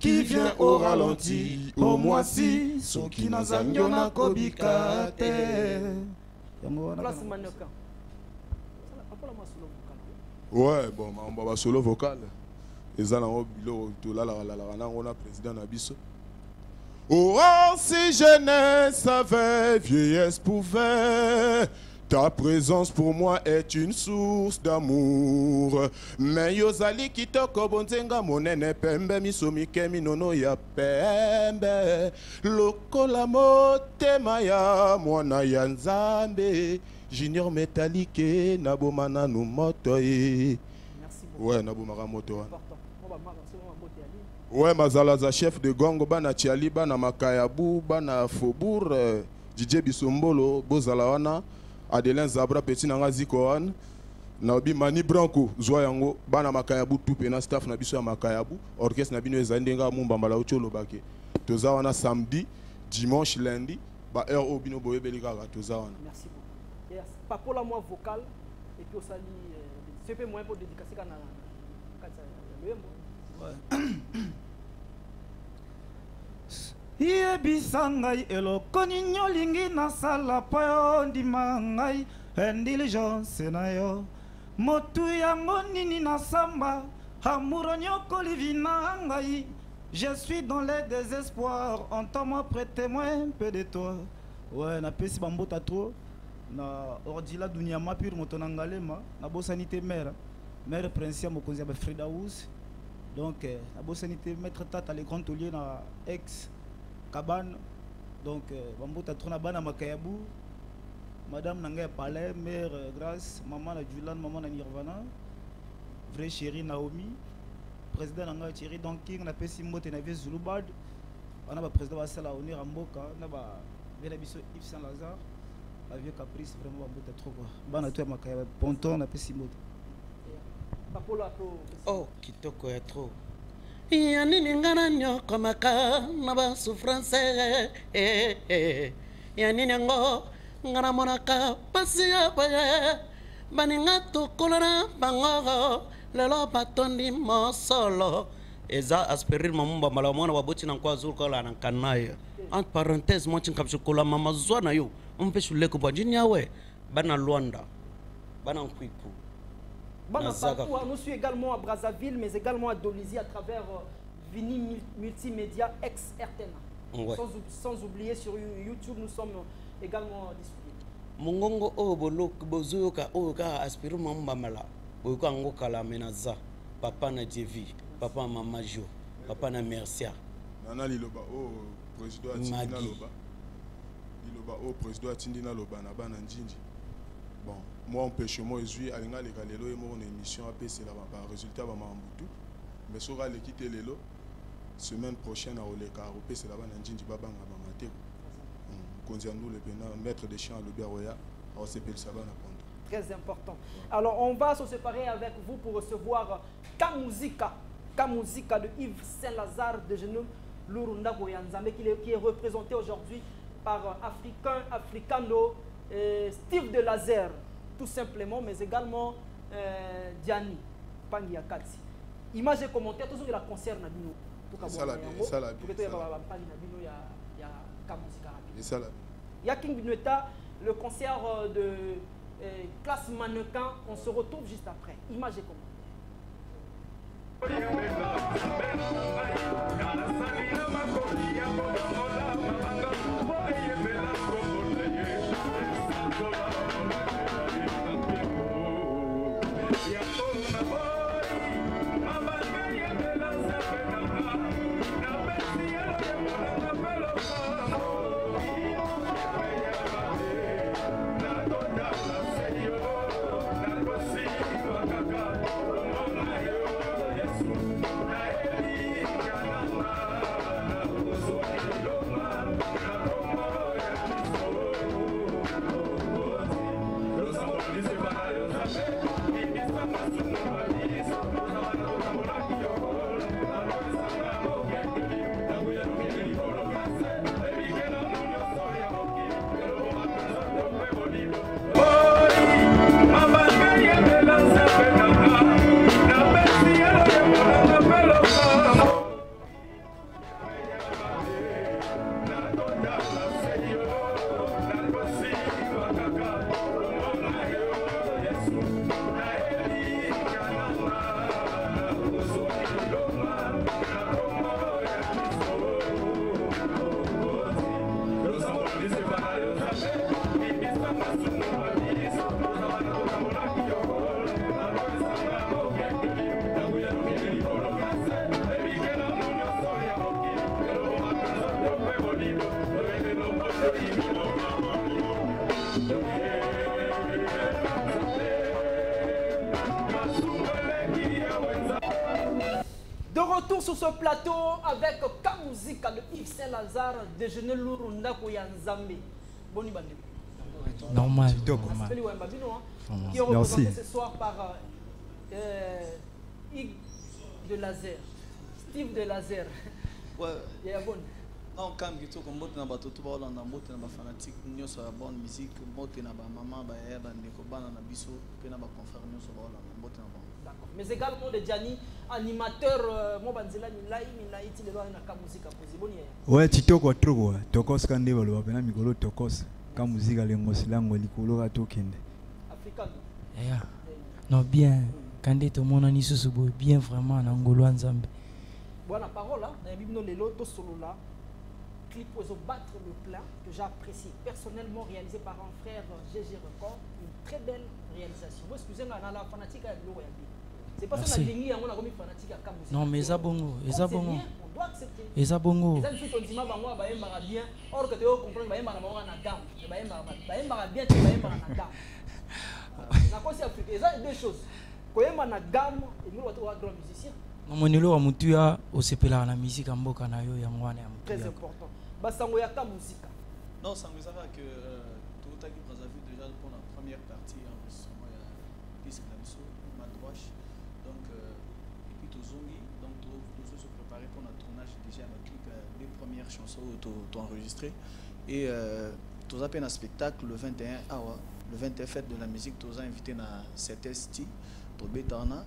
qui vient au ralenti, au mois-ci, soki nazangyo na kobika te. Place mannequin. Ouais, bon, on va solo vocal. Et ça, on a président Nabiso. Oh, si jeunesse avait, vieillesse pouvait. Ta présence pour moi est une source d'amour. Mais yozali kitoko bonzenga monene pembe misomi kemi nono ya pembe. Lokola motema ya mwana ya nzambe. Junior métallique nabomana no moto e. Merci beaucoup. Ouais, nabomaka moto. Ouais, mazalaza chef de gongo bana Tiali bana Makayabu bana Faubourg DJ Bisombolo bozalawana. Adelin Zabra petit nanga zikoan nabi Mani Branco zwa yango bana Makayabu tout pena staff na biso ya Makayabu orchestre na bino ezandenga mumba mbala ucholo bake toza wana samedi dimanche lundi ba heure obino boyebeli kaka toza wana. Merci beaucoup. Yes, papola moi vocal et puis osali c'est peu moins pour dédicacer kana yebisa ngai eloko nini olingi nasala po yo ndima ngai indiligence na yo motu yango nini nasamba amour nyokoli vina ngai je suis dans le désespoir entends-moi prêtez-moi un peu de toi. Ouais, napesi bambota trop na ordila dunia mapir moto na ngalema na bosanité mère princière mokonzi ya Frida House donc na bosanité maître tata les grands tauliers na ex Cabane, donc Bambota Trona Bana Makayabu, Madame Nanga Palais, Mère Grâce, Maman na Julan, Maman na Nirvana, Vrai Chéri Naomi, Président Nanga Thierry Donking, na Pessi Mbote na Vieux Zulubad, on a le président Bassala Oni Ramboka, on a Vélabiso Yves Saint-Lazare, la Vieux Caprice, vraiment Bambota trop quoi. Bana toi Makayabu, Ponton na Pessi Mbote. Oh, kitoko ya trop. Yani ngana nyoko maka na ba souffrance yani ngo ngana monaka pasi ya paye baninga tukolana bango lelo batondi mosolo eza aspirer mamumba mala mwana waboti na kwa zuru kola na kanaya entre parenthèse moi tinkapsho kola mama zwana yo umpeshu leko bajini yawe bana Luanda bana Nkwiku. Nous sommes également à Brazzaville, mais également à Dolisie à travers Vini Multimédia ex-RTNA. Ouais. Sans oublier sur YouTube, nous sommes également disponibles. Mongongo o bolok bozoka o ka aspiru mamba mala. Boyoka ngoka la menaza. Papa na Jevi, papa mama Jo, papa na Mercia. Nana liloba o président Atindina loba. Liloba o président Atindina loba na bana njinji. Bon, moi on pêche moi je alinga les galelo et mon émission AP c'est là par résultat ba mambutu mais sera l'équipe lelo semaine prochaine à Oleka AP c'est là-bas nanjinji baba ngaba maté konziandu le pena maître des champs le Beroya au CPL Sabana Ponto. Très important. Alors on va se séparer avec vous pour recevoir Kamuzika de Yves Saint-Lazare de Genou Lurunda Goyanzame qui est représenté aujourd'hui par Africano Steve de Laser, tout simplement, mais également Diani, Pangiakati. Image et commentaires, toujours la concert Nabino. Il y a King Binueta, le concert de classe mannequin. On se retrouve juste après. Image et commentaires. toujours sur ce plateau avec Kamuzika de Yves Saint-Lazare, déjeuner lourd Ndako Yanzambe. Boni Bande. Normal. Qui est représenté ce soir par Yves de Laser, Steve de Laser. Ouais. Il y a bon. Non, quand tu es comme na bato tu vas na mbote na ba fanatique nyoso ya bonne musique mbote na ba maman ba ya ba ndeko bana na biso pe na ba confrère nyoso ba na mbote na ba. D'accord. Mais également de Gianni, animateur mo banzela milai ti lelo na Kamuzika poziboni. Ouais, titoko trop tokos kande balo ba na mikolo tokos Kamuzika lengo silango likolo ka tokende. Africain. Yeah. Non bien. Kande to mona ni susubo bien vraiment na ngolo nzambe. Bonne parole là, na bibino lelo to solo là. Clip pour battre le plein que j'apprécie personnellement, réalisé par un frère GG Record, une très belle réalisation. Moi, excusez-moi, on a la fanatique à l'eau. C'est pas ça que on a commis fanatique à Kamuzika. Non, mais Zabongo, Zabongo. On doit accepter. Et Zabongo. Les gens qui disent que bien, or que tu comprends que na gamme, bien, tu vas na gamme. La cause africaine, il y a deux choses. Quand on a gamme, et nous on doit grand musicien. Monelo wa mutuya osepela na musique mboka na yo ya ngwana ya mutuya. Très important. Basango ya Kamuzika. Non, ça me savait que tout à qui vous a vu déjà pour la première partie enregistrement il y a disque na biso Madroche. Donc et puis tout zongi donc tout se préparer pour notre tournage déjà le clip les premières chansons tout enregistré et tout a peine un spectacle le 21 le 21 fête de la musique tout a invité na CTST pour Betana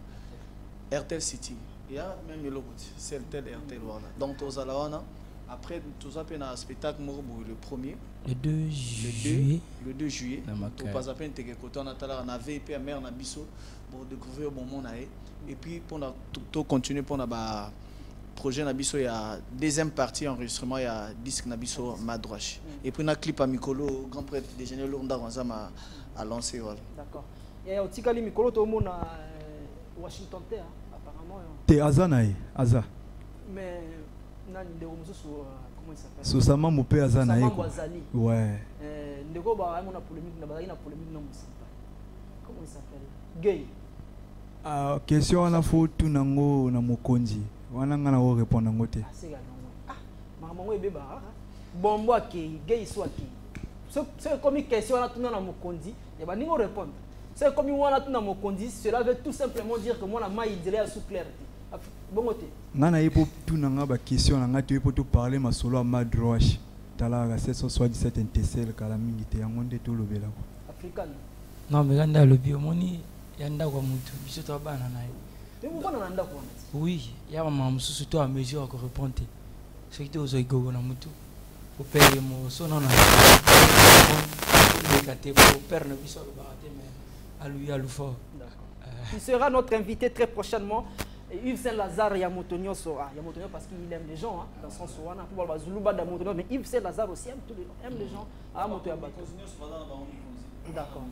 RTL City. Il y a même le c'est tel RTL voilà. Donc tous à la après tout ça peine un spectacle le premier le 2 juillet le 2 juillet tout pas à peine que côté on a talent on avait puis mère na biso pour découvrir bon monde et puis pour tout continuer pour na projet na biso il y a deuxième partie enregistrement il y a disque na biso Madroche et puis na clip à Mikolo grand prêtre déjeuner lourd d'Aranzama à lancer voilà. D'accord. Et au Tikali Mikolo tout le monde à Washington apparemment. T'es Azanaï, Aza. Mais nani ndeko mususu comment il s'appelle? Susama Mopé Azanaï. Ouais. Ndeko ba amona polémique na bazaki na polémique na musiba. Comment il s'appelle? Gay. Ah, question na fotu nango na mokonzi. Wana ngana ko répondre nango te. Ah, c'est gars non. Ah, mama ngo ebeba. Bombo akei, gay so akei. C'est comme une question na tuna na mokonzi, et ba ningo répondre. C'est comme on a tout dans mon conduit, cela veut tout simplement dire que moi la maille il dirait sous clair. Bon côté. Nana yepo tout nanga ba question nanga tu yepo tout parler ma solo à Madroche. Tala ga 777 NTCL kala mingi te yangonde to lobela ko. Africain. Non mais ganda le biomoni yanda kwa mutu biso to bana na yo. Mais pourquoi on anda kwa? Oui, ya mama mususu to a mesure ko répondre. Ce qui te ozo igogo na mutu. Pour payer mo so non na. Pour perdre le biso le baraté mais il sera notre invité très prochainement. Yves Saint-Lazare Yamotonio sera. Yamotonio parce qu'il aime les gens, dans son sens. Mais Yves Saint-Lazare aussi aime les gens. D'accord.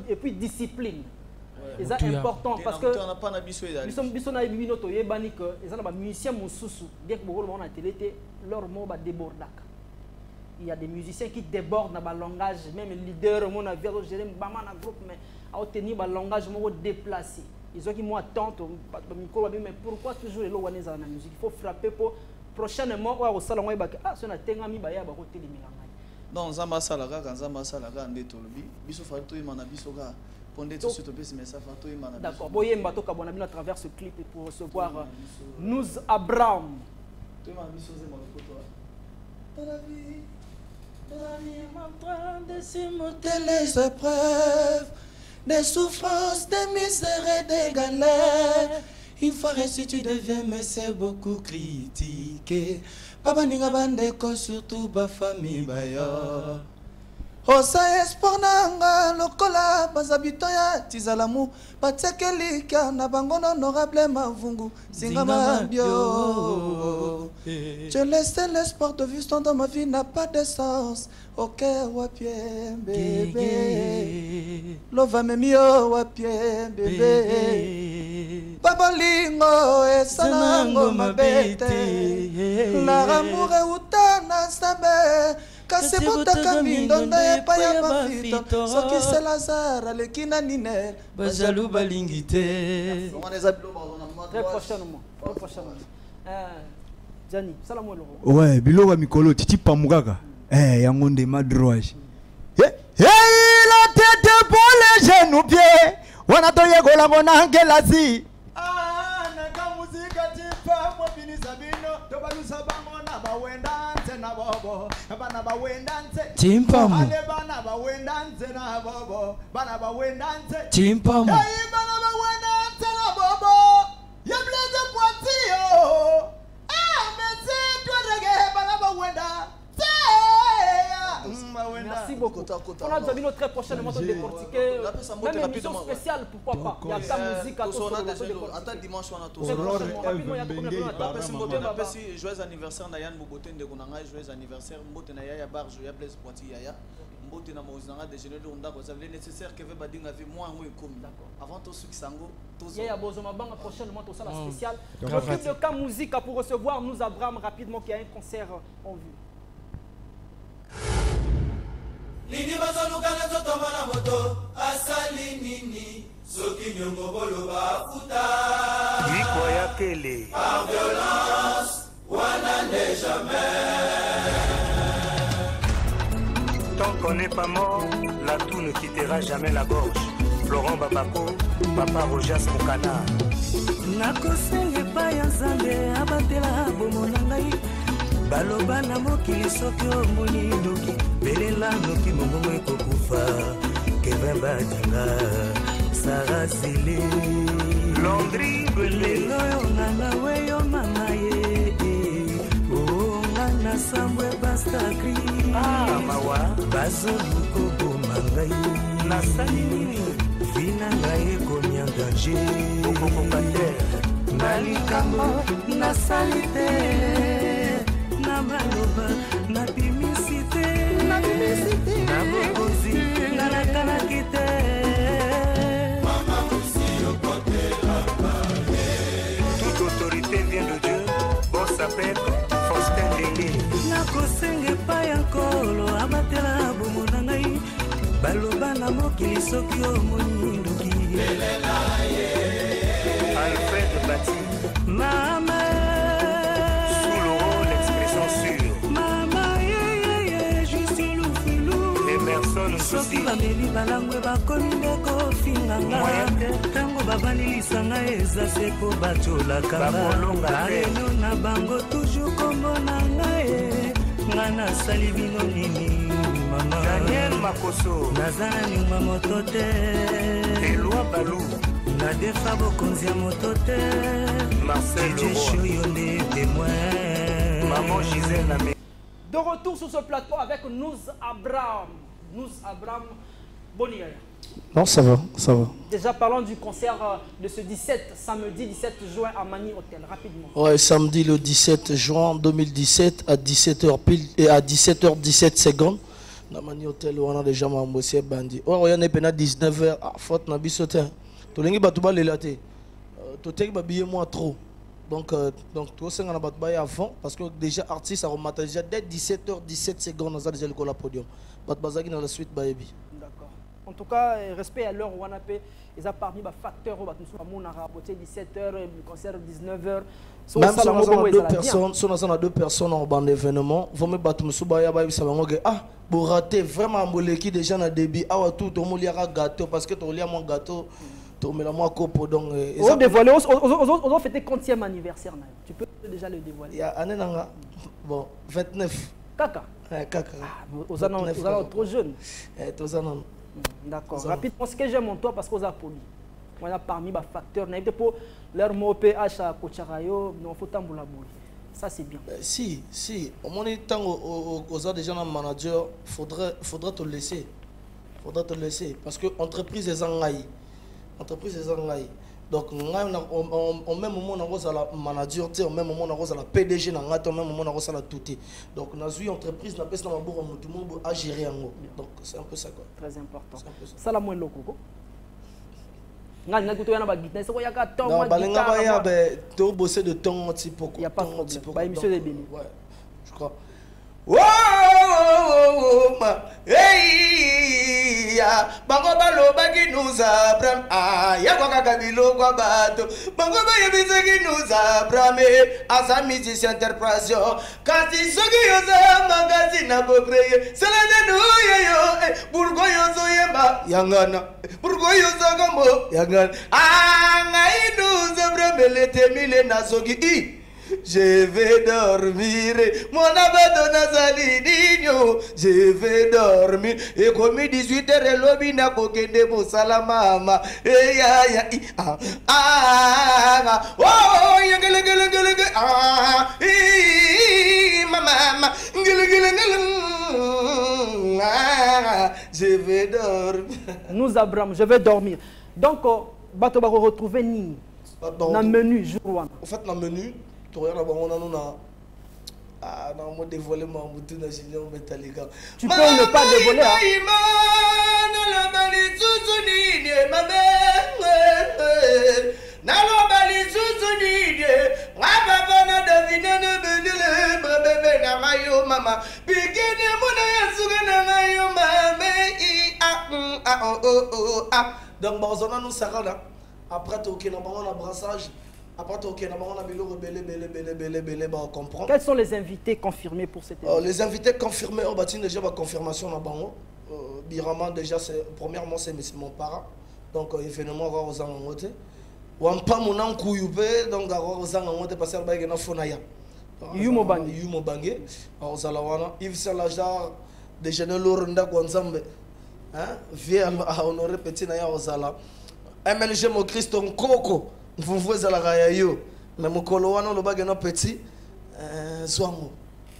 Et puis discipline. C'est important parce que musiciens bien que beaucoup de télé leur mot va déborder. Il y a des musiciens qui débordent dans le langage, même les leaders, mon avis, gérer un groupe, mais à obtenir un langage déplacé. Ils ont qui m'ont attendre, mais pourquoi toujours les lois dans la musique? Il faut frapper pour prochainement au salon. Ah, c'est un tengami baya ba côté les milanga. Non, Zamba Salaga, quand Zamba Salaga, on est tout le bi. Biso Fatou et Manabisoga. D'accord, Boyemba Toka Bonabino à travers ce clip et pour recevoir nous Abraham. La vie m'apprend de surmonter les épreuves, des souffrances, des misères et des galères. Une fois réussi, tu deviens, mais c'est beaucoup critiqué. Papa Ninga Bandeko, surtout ma famille Bayo. Osa espoir nanga lokola bazabito ya tizalamu batekeli na bango honorable mavungu singama bio. Je laisse l'espoir de vivre dans ma vie n'a pas de sens. Ok wa pied bébé lova memio wa pied bébé babolingo esanango mabete la amour uta na nzambe kasi botaka mindonda epai ya bafito soki se lazare aleki na nine bajalu balingi te. Très prochainement. Gianni, salam alaikum. Ouais, biloko mikolo titi pamukaka. Yango nde madroage. La tête pour les genoux pieds. Wana to yegola ngona ngelasi. Nanga muzika tipa mwabini zabino tobalusa bango na bawendanze na bobo bana bawendanze Timpamu. ale bana bawendanze na bobo bana bawendanze Timpamu. bana bawendanze na bobo yableze kwatio mezi twerege bana bawenda Merci beaucoup. On a Zabino très prochainement de décortiquer. Même une émission spéciale, pourquoi pas. Il y a ta musique à tout attends dimanche on a tout. Joyeux anniversaire Nayan Moboten de Gonanga, joyeux anniversaire Mbote Naya Barjo, ya Blaise Pointi Yaya. Mbote na Mozanga déjeuner de Onda, vous avez nécessaire que veut dire avec moi ou comme d'accord. Avant tout ce qui sango, il y a Bozoma Banga prochainement tout ça la spéciale. L'équipe de Ka Musique pour recevoir nous Abraham rapidement qui a un concert en vue. Nini bazoluka na zoto mwana moto asali nini soki nyongo boloba afuta Iko ya kele par violence wana ne jamais. Tant qu'on n'est pas mort, la toux ne quittera jamais la gorge. Florent Babako, Papa Rojas Mokana. Nakosenga epai ya Nzambe abatela bomona ngai baloba na mokili soki omoni ndoki belela noki mongongo ekokufa Kevin Badinga Sara Zili Landry lelo yo ngana weyo mama ye nga na sambwe bastakri mawa bazoluko boma ngai nasali nini vina ngai ekomi en danger okokopater na likambo nasali te na maloba na bimisite na bokozi nga nakanaki te toute autorité vient de Dieu. Bon s'appelle Faustin Délé. nakosenga epai ya nkolo abatela bomo na ngai baloba na mokili soki omoni ndoki Alfred Bati mama sous le rôle l'expression sûre mama juste lufulu Emerson soki Nsusi bameli balangwe bakomi nde kofinganga ntango bavanilisanga eza se po bacolakanga aleno na bango toujours komona ngai nga nasali bino nini mama Daniel Makoso naza na nyuma moto te Eloi Balou nadefa bokonzi ya moto te Marcel Leroy yo nde témoin Maman Gisèle Namé. De retour sur ce plateau avec Nouz Abraham. Nouz Abraham, Bonier. Non, ça va, ça va. Déjà parlons du concert de ce 17, samedi 17 juin à Mani Hotel, rapidement. Ouais, samedi le 17 juin 2017 à 17h pile et à 17h17 secondes. Na Mani Hotel on a déjà mambossé bandi. Oh, on est pena 19h à faute na bisotin. To lengi batu ba lelate. To tek ba billet moins trop. Donc tout ça on a battu avant parce que déjà artiste a remonté déjà dès 17h17 secondes on a déjà le col à podium. Bat bazaki dans la suite baby. D'accord. En tout cas, respect à l'heure où on a fait, ils ont parmi les facteurs où on a raboté 17h, le concert 19h. Même si on a deux personnes en bande d'événement, vous me battez ah, pour rater vraiment moleki déjà dans débit, ah tout le monde y a gâteau parce que tu as mon gâteau, tu as mon copo donc. On dévoilé, on fêté 40e anniversaire. Tu peux déjà le dévoiler. Il y a année bon 29. Kaka. Kaka. Aux années trop jeunes. D'accord. Rapidement, ce que j'aime en toi parce qu'on a poli. On a parmi les facteurs, on a pour leur mot PH à Kocharayo, non faut tamboula boule. Ça c'est bien. Si, au moins temps aux déjà un manager, faudrait te laisser. Faudrait te laisser parce que entreprise est en gaï. Entreprise est en gaï. Donc au même moment on a la manager, au même moment on a la PDG, au même moment on a la tout. Donc on a une entreprise, on a tout le monde à gérer en haut. Donc c'est un peu ça quoi. Très important. Ça la moins loco. Non, tu bosser de ton petit peu. Il n'y a pas de problème. Ouais, je crois. Oh, ma. Hey, ya. Bango baloba qui nous apprend. Ah, ya kwa kakabilo kwa bato. Bango ba yebise qui nous apprend. À sa musicien interprétation. Quand il se guille magazine à peu près. C'est la nouille yo. Pourquoi yo so yemba yangana. Pourquoi yo so gambo yangana. Ah, ngai nous apprend l'été mille nasogi. Je vais dormir, mon abato nazalinino. Je vais dormir. Et comme 18h, et lobby n'a kokende pour salamama. Et ya ya ah ah oh yangele ah mama je vais dormir. Nous Abraham, je vais dormir. Donc bato va retrouver ni dans le menu jour one. En fait dans le menu tu regardes on a ah non moi dévoiler ma boutique dans Julien Metallica. Tu peux ne pas dévoiler hein. Donc Barzona nous sera là. Après tu na bango na brassage. Après tu na bango na bilo belé ba comprendre. Quels sont les invités confirmés pour cette émission? Les invités confirmés on bâtit déjà ma confirmation na bango. Birama déjà c'est premièrement c'est mon parent. Donc événement va aux angote. Wampa munan kuyube donc aux angote passer ba na fonaya. Yumo Bange. Yumo Bange. Aux alawana Yves Salajar déjeuner l'orunda Gonzambe. Hein? Viens à honorer petit na ya ozala. MLG mo Christo Nkoko. Mvumvu za la raya yo. Mais mon coloano le bagano petit. Soamo.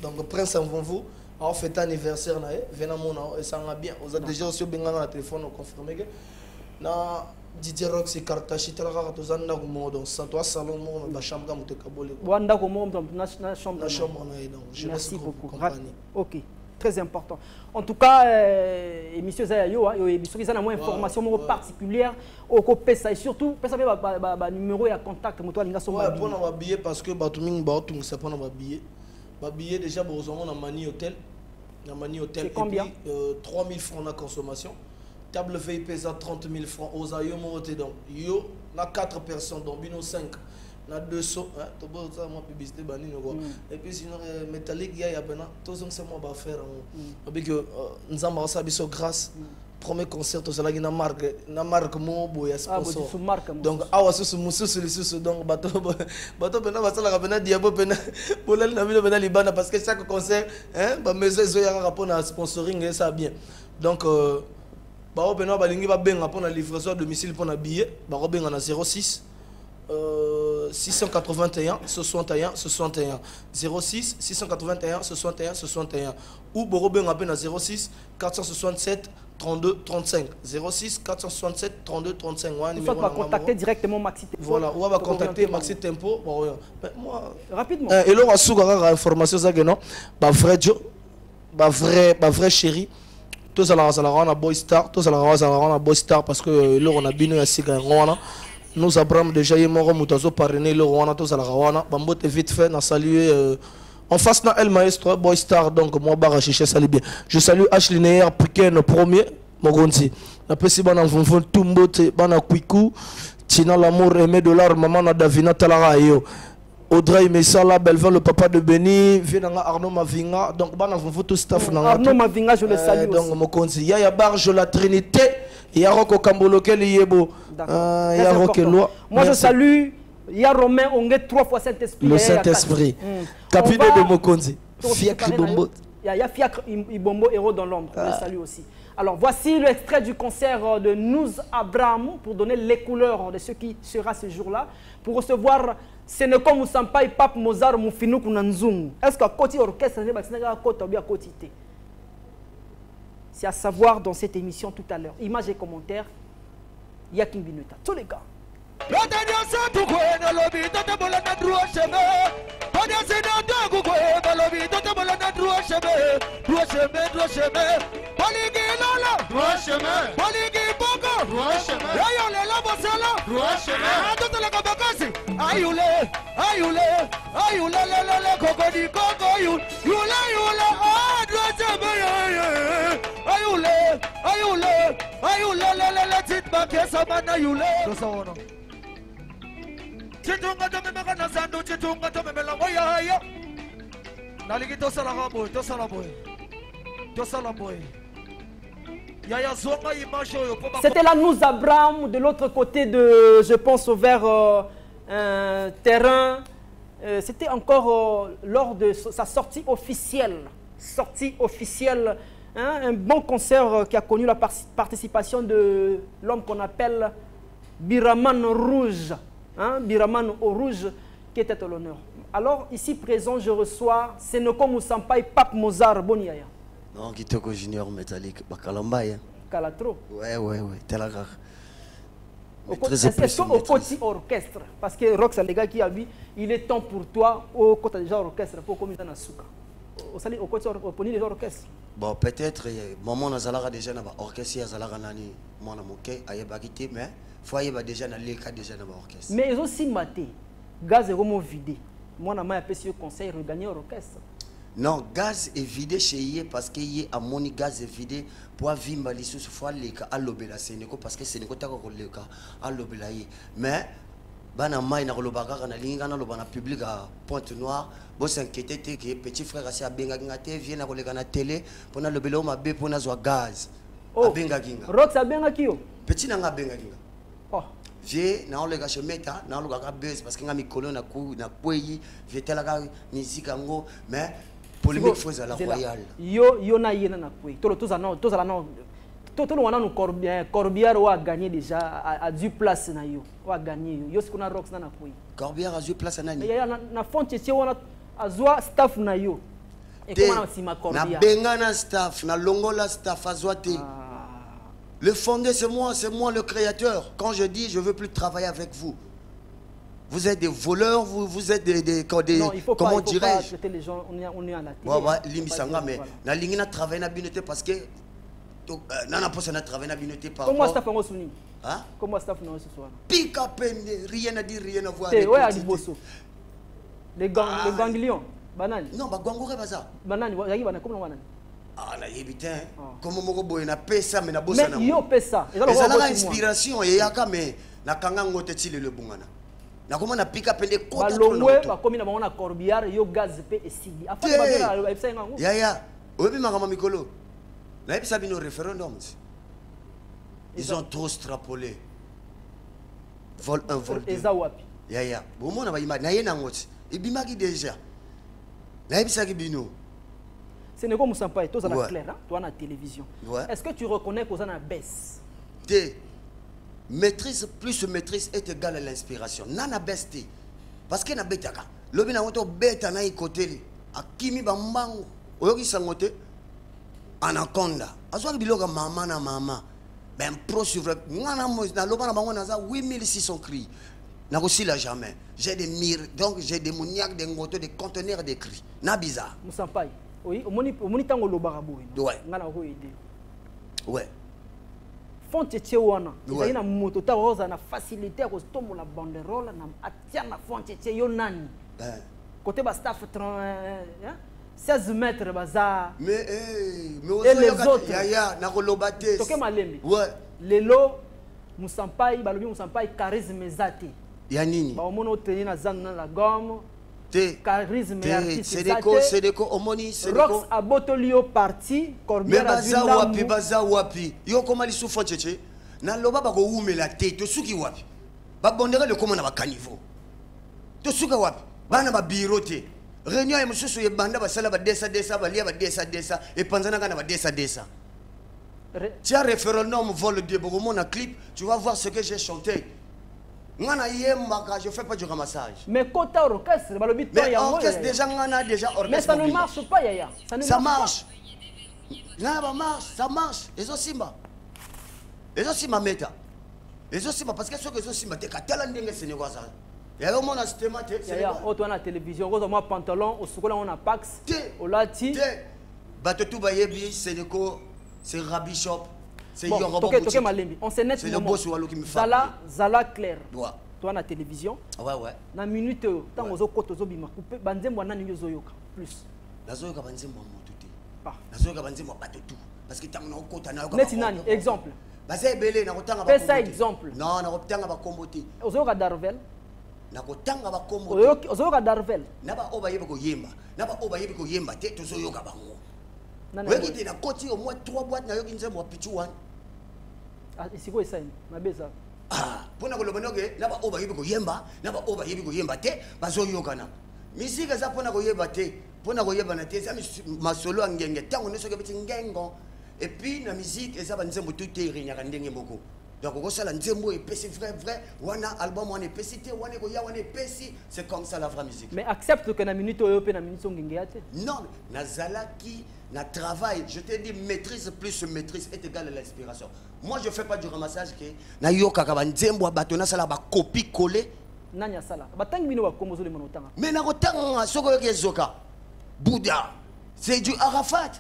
Donc prince Mvumvu a fait anniversaire na e. Vena mona et ça va bien. Vous avez déjà reçu bengana na téléphone confirmé que na Didier Roxy Kartashi traka to zanna ko mo donc ça toi salon mo ba chambre mo te kabole. Wanda ko mo na chambre. Na chambre na e donc. Merci beaucoup. OK. Très important. En tout cas, émission Zayayo, émission qui a moins information particulière au COPESA et surtout, ça fait numéro et contact. Ouais, pour nous habiller parce que Batuming Batum, c'est pas nous habiller. Habiller déjà, on a Mani Hotel. C'est combien? 3000 francs de consommation. Table VIP à 30 000 francs. Aux aïeux, donc, yo, on a 4 personnes, donc, bino 5. On a 200, hein, tu peux ça moi publicité bani quoi. Et puis sinon métallique il y a maintenant tous c'est moi va faire avec que nous avons ça biso grâce premier concert tout ça là na marque mo boya sponsor. Donc awa susu mususu donc bato bena basala bena diabo bena bolal na bena libana parce que chaque concert hein ba maison zo ya rapport na sponsoring et ça bien. Donc ba bena balingi ba benga pour la livraison à domicile pour na billet ba benga na 06 681 61 61 06 681 61 61 ou Borobeng appelle à 06 467 32 35 06 467 32 35 il faut contacter directement Maxi Tempo. Voilà, on va contacter Maxi Tempo. Bon, moi rapidement. Et là on a souvent information ça que non, ba vrai Joe, ba vrai chéri. Tous à la Boy Star, tous à la Boy Star parce que là on a bien un cigare. Nous avons déjà eu mon moutazo parrainé le Rwanda tous à la Rwanda. Bambo est vite fait, n'a salué en face na El Maestro Boy Star donc moi barra chiché salut bien. Je salue Ashley Neyer Piquet le premier Mogonzi. La petit bana vont Tumbote bana Kwiku Tina l'amour aimé de l'art maman na Davina Talara yo. Audrey Messala Belvin le papa de Benny vient Arnaud Mavinga donc bana vont tout staff na Arnaud Mavinga je le salue donc Mogonzi Yaya Barge la Trinité Yaroko Kambolokel Yebo. Moi je salue Romain Ongue 3 fois Saint-Esprit. Le Saint-Esprit. Capitaine de Mokonzi. Fiacre Ibombo. Il y a Fiacre Ibombo, héros dans l'ombre. Je le salue aussi. Alors voici l'extrait du concert de Nous Abraham pour donner les couleurs de ce qui sera ce jour-là. Pour recevoir Sénéco Moussampa et Pape Mozart Moufino Kunanzung. Est-ce que côté orchestre, c'est à savoir dans cette émission tout à l'heure. Images et commentaires. Yakin Binuta. Tous les gars. Droit chemin. Ayo le lobo solo. Ando la kabakasi. Ayule, ayule, ayule le kokodi koko yule. Ayule, ayule, ayule le titbake samana yule. Dosawono. Chitunga to memeka na sandu chitunga to memela moya ya. Naligi tosala boy, tosala boy. Tosala boy. C'était là nous Abraham de l'autre côté de, je pense, vers un terrain. C'était encore lors de sa sortie officielle. Hein, un bon concert qui a connu la participation de l'homme qu'on appelle Biraman Rouge. Hein, Biraman au Rouge qui était à l'honneur. Alors ici présent, je reçois Senoko Moussampai Pape Mozart Boniaya. Non, Kitoko Junior Métallique, Bakalambaya. Calatro. Ouais, Telagar. Est-ce qu'au côté orchestre, parce que Rox, les gars qui a vu, il est temps pour toi, au côté déjà orchestre, pour commettre un souka. Au côté orchestre. Bon, peut-être, maman Nazalara déjà dans l'orchestre, Nazalara Nani, mon amoké, Ayabagité, mais il faut y déjà dans les cas déjà dans l'orchestre. Mais ils ont aussi maté, gaz est vraiment vidé. Moi, je n'ai pas conseil de regagner l'orchestre. Non, gaz est vidé chez Yé parce que Yé a mon gaz est vidé pour vivre les sous fois les cas à l'obéla Sénéco parce que Sénéco t'a encore le cas à l'obéla Yé. Mais bana mai na lobaga na linga na lobana public à Pointe-Noire, bon s'inquiéter que petit frère assez à benga ngate vient na kolega na télé pour na lobela ma be pour na zo gaz. Oh, benga ginga. Rox a benga kio. Petit na nga benga ginga. Oh. Vie na olega chemeta na loga buzz parce que nga mikolo na ku na kweyi vie telaga musique ngo mais polémique fois à la royale. Yo na yena na kwe. Tous les wana Corbière a gagné déjà à 10 places na yo. A gagné yo ce qu'on a Rox na kwe. Corbière a 10 places na ni. Ya na fonte tie wana azwa staff na yo. Et comment na sima Corbière. Na benga na staff, na longola staff azwa te. Le fondé c'est moi le créateur. Quand je dis je veux plus travailler avec vous. Vous êtes des voleurs, vous êtes des non, il faut comment dirais-je? Les gens, on est à la télé. Ouais, limisanga mais na lingi na travailler na binoté parce que nana posa na travailler na binoté par comment staff en souni? Hein? Comment staff non ce soir? Pique à peine, rien à dire, rien à voir. C'est ouais à Liboso. Les ganglions, banane. Non, ba gwangore baza. Banane, yaki banane comme banane. Ah na yebitin. Comment moko boye na pesa mais na bossa na. Mais yo pesa. Et ça la inspiration et yaka mais na kanga ngote tile le bungana. Na comment na pick up des côtes balongwe ba komi na bango na Corbière yo gaz pe esili afin ba bela ba epsa ngango ya obi makama mikolo na epsa bino référendum ils ont trop extrapolé vol 1 vol 2 eza wapi ya bomo na ba image na yena ngoti ibimaki déjà na epsa ki bino c'est ne comme Moussampai toi ça la clair hein toi na télévision est-ce que tu reconnais que ça na baisse maîtrise plus maîtrise est égale à l'inspiration. Nana besté. Parce que na betaka. Lobi na woto beta na ikoteli. Akimi bambango. Oyoki sangote. Anaconda. Azwa biloga mama na mama. Ben pro sur ngana mo na loba na bango na za 8600 cris. Na la jamais. J'ai des mires donc j'ai des moniaques des ngoto des conteneurs de cris. Na bizarre. Moussampai. Oui, omoni tango loba raboui. Ouais. Ngana ko aider. Ouais. Fonte wana il na moto ta rosa na facilité ko tombo la banderole na atia na fonte yo nani côté ba staff 16 mètres baza mais les autres ya na kolobate toke malembe ouais lelo Moussampai balobi Moussampai charisme zate ya nini ba omono tenir na zan na la gomme charisme artiste c'est déco omoni c'est déco Rox abotolio parti Corbière mais baza wapi yo koma li souffre tchétché na loba ba ko umela te to suki wapi ba bondera le koma na ba caniveau to suka wapi bana ba bureau te réunion ya mususu ye banda ba sala ba desa ba lia ba desa et panzana kana ba desa tiens référendum vol de Bogomo na clip tu vas voir ce que j'ai chanté. Je fais pas du ramassage. Mais quand tu as orchestre, mais orchestre déjà orchestre. Mais ça ne marche pas, Yaya. Ça marche. Ça marche. Et aussi ma méta. Et aussi parce que ce que aussi ma teka talandenge Sénégal. Il y a au moins un système Yaya, on tourne la télévision, on a pantalon, au secours on a pax, au lati. Batotou bayebi Sénégal, c'est Rabbi Shop. C'est bon, Yongo toke Boutique. Malembi. On s'est net C'est le boss Wallo qui me fait. Zala clair. Ouais. Toi na télévision. Ouais ouais. Na minute tant ozo koto zo bima couper banzembo na nyo zoyoka plus. Nazoyoka banzembo moto te. Pas. Nazoyoka banzembo bato tout parce que tant na okota na Neti nani exemple. Basa ebele na kotanga ba. Pesa exemple. Non, na kotanga ba kombo te. Ozoyoka Darvel. Na kotanga ba kombo te. Ozoyoka Darvel. Na ba oba yebe ko yemba. Na ba oba yebe ko yemba te tozoyoka bango. Nana. Weki te na koti au moins 3 boîtes na yoki nzembo pichu wan. Ah, isiko esaini. Mabeza. Ah, pona ko lobonoke na ba oba yebe ko yemba, na ba oba yebe ko yemba te bazoyoka na. Misika za pona ko yeba te, pona ko yeba na te za masolo ngenge tango ne soke biti ngengo. Et puis la musique et ça va nzembo tout est rinyaka ndenge moko. Donc on sala nzembo et pesi vrai wana album wana pesi te wana ko ya wana pesi, c'est comme ça la vraie musique. Mais accepte que na minute oyo pe na minute ngenge ya te. Non, na zalaki na travail, je te dis maîtrise plus maîtrise est égal à l'inspiration. Moi je fais pas du ramassage que na yoka ka nzembo batona sala ba copie coller. Nanya sala. Batangi bino ba kombo zo le monotanga. Mais na kotanga soko yo kezoka. Bouddha. C'est du Arafat.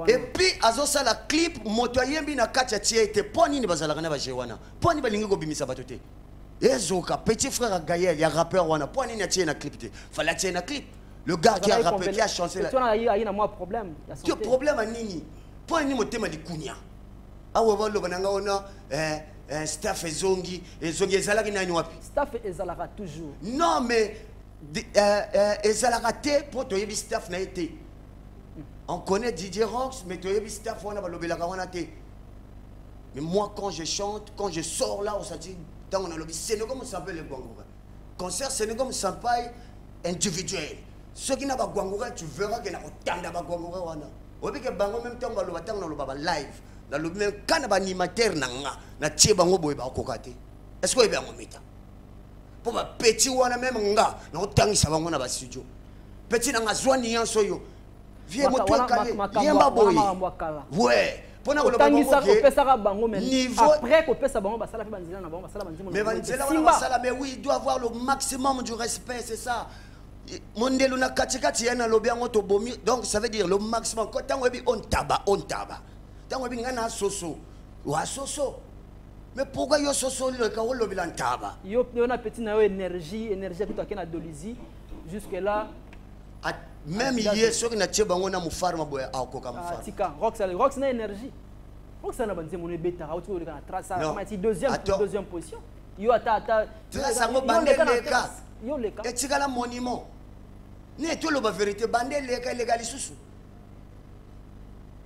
Et puis, azosa la clip, motoyembi na kacha tiete, poni ni bazalaka na bajewana. Poni balingi ko bimisa batote. Ezoka, petit frère Gaël, ya rappeur wana, poni na tie na clip te. Fallait tie na clip. Le gars qui a rappé, qui a chanté là. Tu as eu un problème. Tu as problème à nini? Poni motema di kunya. Awo ba lo bananga ona staff ezongi ezalaki nani wapi? Staff ezalaka toujours. Non mais ezalaka te pour to yebi staff na été. On connaît Didier Rox, mais tu as vu staff, on a Mais moi, quand je chante, quand je sors là, on s'est dit, on a le Sénégal, on s'appelle le Gwangoura. Concert Sénégal, on s'appelle individuel. Ceux qui n'ont pas Gwangoura, tu verras qu'il y a autant de Gwangoura. On dit que Bango, même temps, on va live. Dans le même cas, on va animateur, on a tiré Bango, on va kokate. Est-ce qu'on est bien en méta? Pour ma petit, on a même un gars, on a autant de savants, on a studio. Petit, on a besoin de soyo. Viens moi toi calé yemba boy ouais pona ko loba bango ke opesaka bango mais après ko pesa bango basala pe banzela na bango basala banzima mais banzela wana basala mais oui il doit avoir le maximum du respect c'est ça mondelo na katikati yana lobi yango to bomi donc ça veut dire le maximum quand tango bi on taba tango bi ngana soso wa soso mais pourquoi yo soso le ka lobi lan taba yo na petit na yo énergie tout akena dolizi jusque là. Même hier, ceux qui n'ont pas bango na mufarma boya akoka mufarma. Tika, Rox na énergie. Rox na banze mon beta, tu veux na trace ça, c'est deuxième position. Yo ata trace ngo bande leka. Yo leka. Et tika la monument. Ne to lo ba vérité bande leka legal isusu.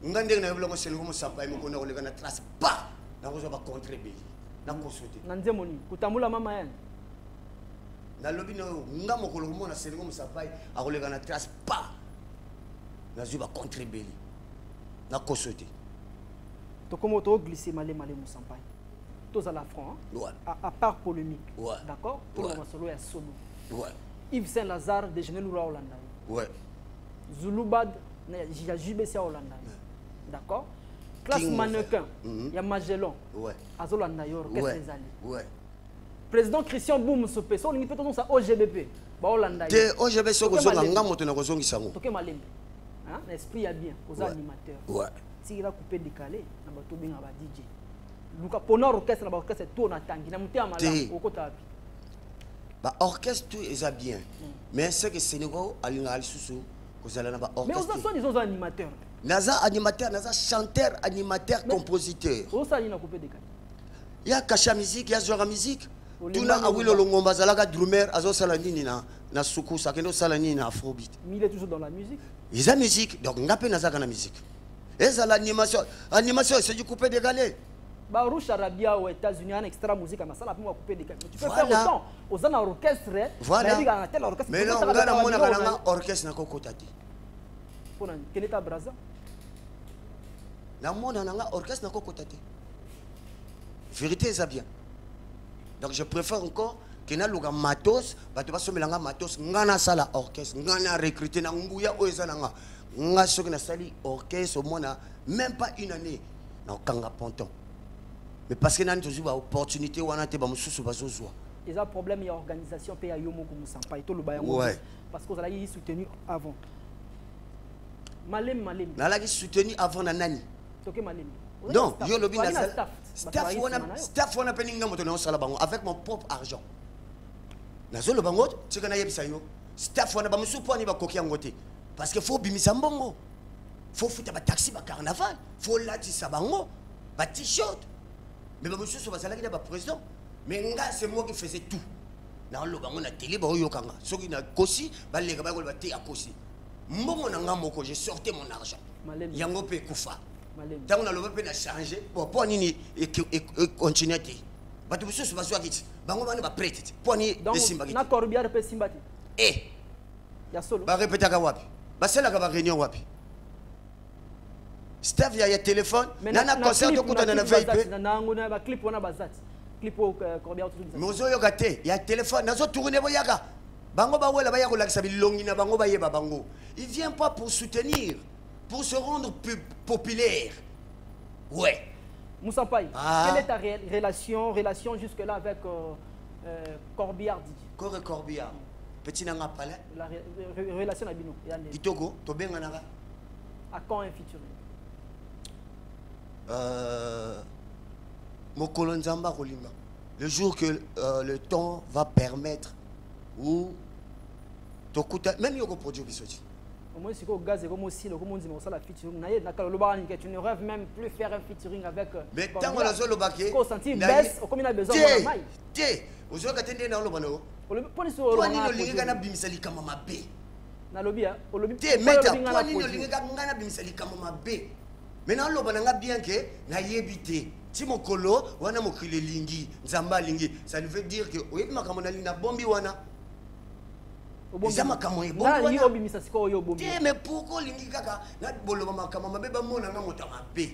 Ngande na yoblo sel ngo musapa mo kona leka na trace pa. Na ko zo ba contribuer. Na ko sote. Na nze moni, kutamula mama yana. Na lobi no nga mokolo mona selingo musapai akoleka na trace pa na zuba contribuer na kosote to comment to glisser malé musapai tous à la front à part polémique d'accord pour le solo ya solo Yves Saint-Lazare déjeuner loura Hollanda Zulubad ya JBC Hollanda d'accord classe mannequin ya Magellan azolanda yo orchestre ezali Président Christian Boum Sopé, so lingi peto ça OGBP. Ba Hollanda. Te OGBP so kozonga ngamoto na kozongisa ngo. Toke malembe. Hein, l'esprit ya bien, aux animateurs. Ouais. Si il a coupé décalé, na bato benga ba DJ. Luka pona orchestre na ba orchestre tourna tangi na muté amala okota api. Ba orchestre tout est bien. Mais c'est que Sénégal alinga alisusu kozala na ba orchestre. Mais aux ils ont animateurs. Naza animateur, naza chanteur, animateur, compositeur. Où ça il a coupé décalé. Il y a Kacha musique, il y a Zora musique. Tuna awilo longomba zalaka drummer azo sala nini na sukusa kendo sala nini na afrobeat. Mais il est toujours dans la musique. Il y a musique donc ngape nazaka na musique. Et ça l'animation c'est du coupé décalé. Ba Rouge Arabia aux États-Unis un extra musique à sala pour couper décalé. Tu peux faire autant aux an orchestre. Voilà. Mais non ngana mona kana orchestre na kokotati. Pona Keneta Braza. Na mona nga orchestre na kokotati. Vérité ça bien. Donc je préfère encore que na luga matos, bato ba somelanga matos, ngana sala orchestre, ngana recruter na nguya oezalanga. Nga soki na sali orchestre au moins même pas une année. Na kanga ponton. Mais parce que nani tozuba opportunité wana te ba mususu bazozwa. Ils ont problème et organisation pe ya yomo ko musampa to lo bayango. Parce que vous avez soutenu avant. Malem. Na la soutenu avant na nani. Toke malem. Non, yo lobi na staff wana pe ninga moto na osala bango avec mon propre argent. Nazo lo bango tika na yebisa yo. Staff wana ba musupo ni ba koki yango te. Parce que faut bimisa mbongo. Faut futa ba taxi ba carnaval, faut latisa bango ba t-shirt. Mais ba mususu ba salaki na ba président. Mais nga c'est moi qui faisais tout. Na lo bango na télé ba yokanga. Soki na kosi ba lega ba ko ba te akosi. Mbongo na nga moko j'ai sorti mon argent. Yango pe kufa. Tant on a le peu changé, pour nini et continuer. Bato mususu bazwa kiti. Bango bana ba prêter. Pour ni de simbaki. Na Corbière pe simbati. Ya solo. Ba répéter ka wapi. Ba sala ka ba réunion wapi. Staff ya téléphone, nana concert to kuta na VIP. Na ngona ba clip wana bazati. Clip au Corbière tout ça. Mozo yo gate, ya téléphone, nazo tourner boyaka. Bango ba wela ba ya ko lakisa bilongi na bango ba yeba bango. Il vient pas pour soutenir. Pour se rendre plus populaire. Ouais. Moussa Paye, quelle est ta relation jusque-là avec Corbière Didier? Corbière. Petit nanga pale. La relation à Bino. Kitoko, to benga nanga. À quand un featuring? Mokolo Nzamba Rolinga. Le jour que le temps va permettre ou tokuta même yoko produit bisoti. Moi, si au gaz et comme aussi, comme on dit, on la featuring. Tu ne rêves même plus faire un featuring avec. Mais tant qu'on a le baquet, on senti baisse, comme il a besoin de maille. Tiens, vous avez attendu dans le bano. Toi, ni le linga na bimisali kama mabe. Na lobby, au lobby. Tiens, mais toi, ni le linga na bimisali kama mabe. Maintenant, le bananga bien que na yebité. Si mon colo, wana mokile lingi, nzamba lingi, ça veut dire que oui, ma kamona linga bombi wana. Mais pourquoi lingi kaka na boloba makama mabe ba mona nga mota mabe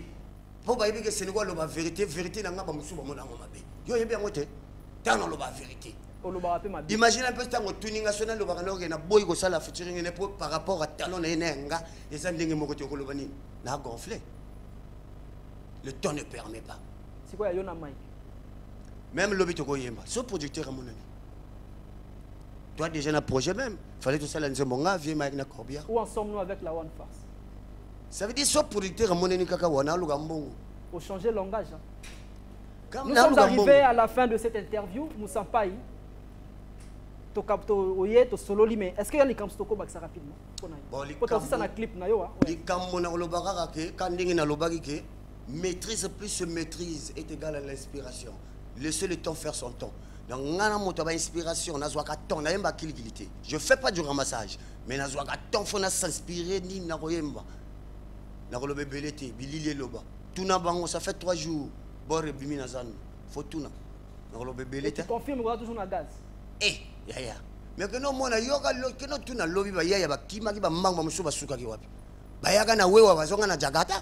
po ba yebike c'est quoi la vérité na nga ba musu ba mona nga mabe yo yebe ngote tano lo ba vérité imagine un peu tango tuning national lo ba kana na boy ko sala featuring ne par rapport à talon na nga et ça ndenge moko to ko lo bani na gonflé le temps ne permet pas c'est quoi yona Mike même lobby to ko yemba so producteur mon ami. Toi déjà un projet même, fallait tout ça là nous monga vieux Mike na Corbière. Où en sommes-nous avec la One Force? Ça veut dire soit producteur à mon eni kaka wana lu gambongo. Faut changer le langage. Nous sommes arrivés à la fin de cette interview, Moussa Paye. To capto oye to solo li mais est-ce qu'il y a les camps stoko baksa rapidement? Bon les camps ça na clip na yo hein. Les camps mona lo bakaka ke quand ndingi na lo bakike maîtrise plus se maîtrise est égal à l'inspiration. Laissez le temps faire son temps. Donc, on a inspiration, on a temps, on a une kilité. Je ne fais pas du ramassage, mais on a temps, on a s'inspirer, ni na royemba. Na rolobe belete, bilili loba. Tuna bango, ça fait 3 jours. Bore bimi na zan. Faut tuna. Na rolobe belete. Tu confirmes qu'on a toujours na gaz. Ya. Mais que non, mon yoga, que non tuna lobi ba ya ba kima ki ba mangba musu ba suka ki wapi. Ba yaga na wewa bazonga na jagata.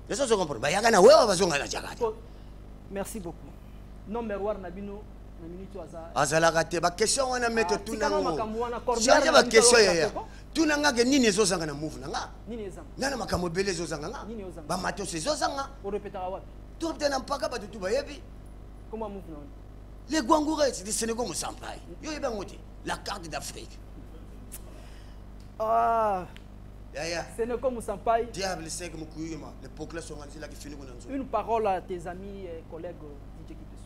Est-ce que vous comprenez? Ba yaga na wewa bazonga na jagata. Merci beaucoup. Non, Merwar Nabino, na minute waza. Azala raté. Ba question wana meto tunango. Change ba question ya. Tunanga ke nini ezozanga na move nanga? Nini ezanga? Nana makambo bele ezozanga nga? Nini ezanga? Ba mato ezozanga. Pour répéter wapi? Tout peut na mpaka ba tutu ba yebi. Comment move na? Les Gwangourets, c'est des Sénégal mo sampai. Yo yeba ngoti, la carte d'Afrique. Ah. Ya. Sénégal mo sampai. Diable c'est comme kuyuma. Les pocles sont organisés là qui finit ko Une parole à tes amis et collègues DJ qui te suivent.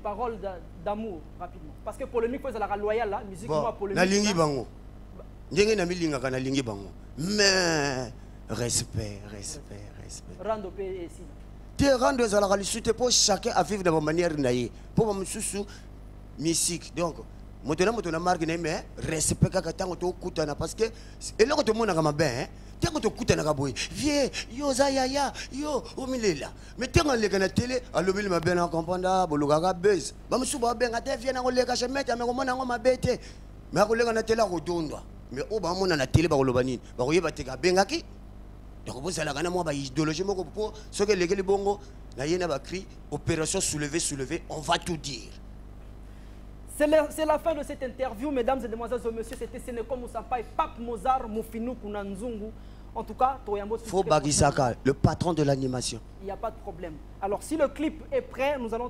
Parole d'amour, rapidement. Parce que polémique, faut la loyale, la musique, moi, polémique. Na lingi bango. Ndenge na milinga kana lingi bango. Mais respect. Rando pe ici. Te rando za la réalité pour chacun à vivre de la manière naïe. Pour mususu musique. Donc motona marque mais respect kaka tango to kutana parce que et là tout le monde a bien tango to kutana ka boy vie yo za ya yo omilela mais tango le kana télé alobeli ma bien comprendre boluka ka buzz ba musuba benga te vie na ko leka chemeta me ko mona ngo mabete mais ko leka na télé ko tondwa mais o ba mona na télé ba ko loba nini ba ko yeba te ka benga ki donc vous allez gagner moi ba idéologie moko pour ce que les bongo na yena ba cri opération soulever on va tout dire. C'est la fin de cette interview, mesdames et demoiselles et messieurs. C'était Sénéco Moussampa et Pape Mozart, Moufinou Kunanzungu. En tout cas, Faux Bagisaka, le patron de l'animation. Il n'y a pas de problème. Alors, si le clip est prêt, nous allons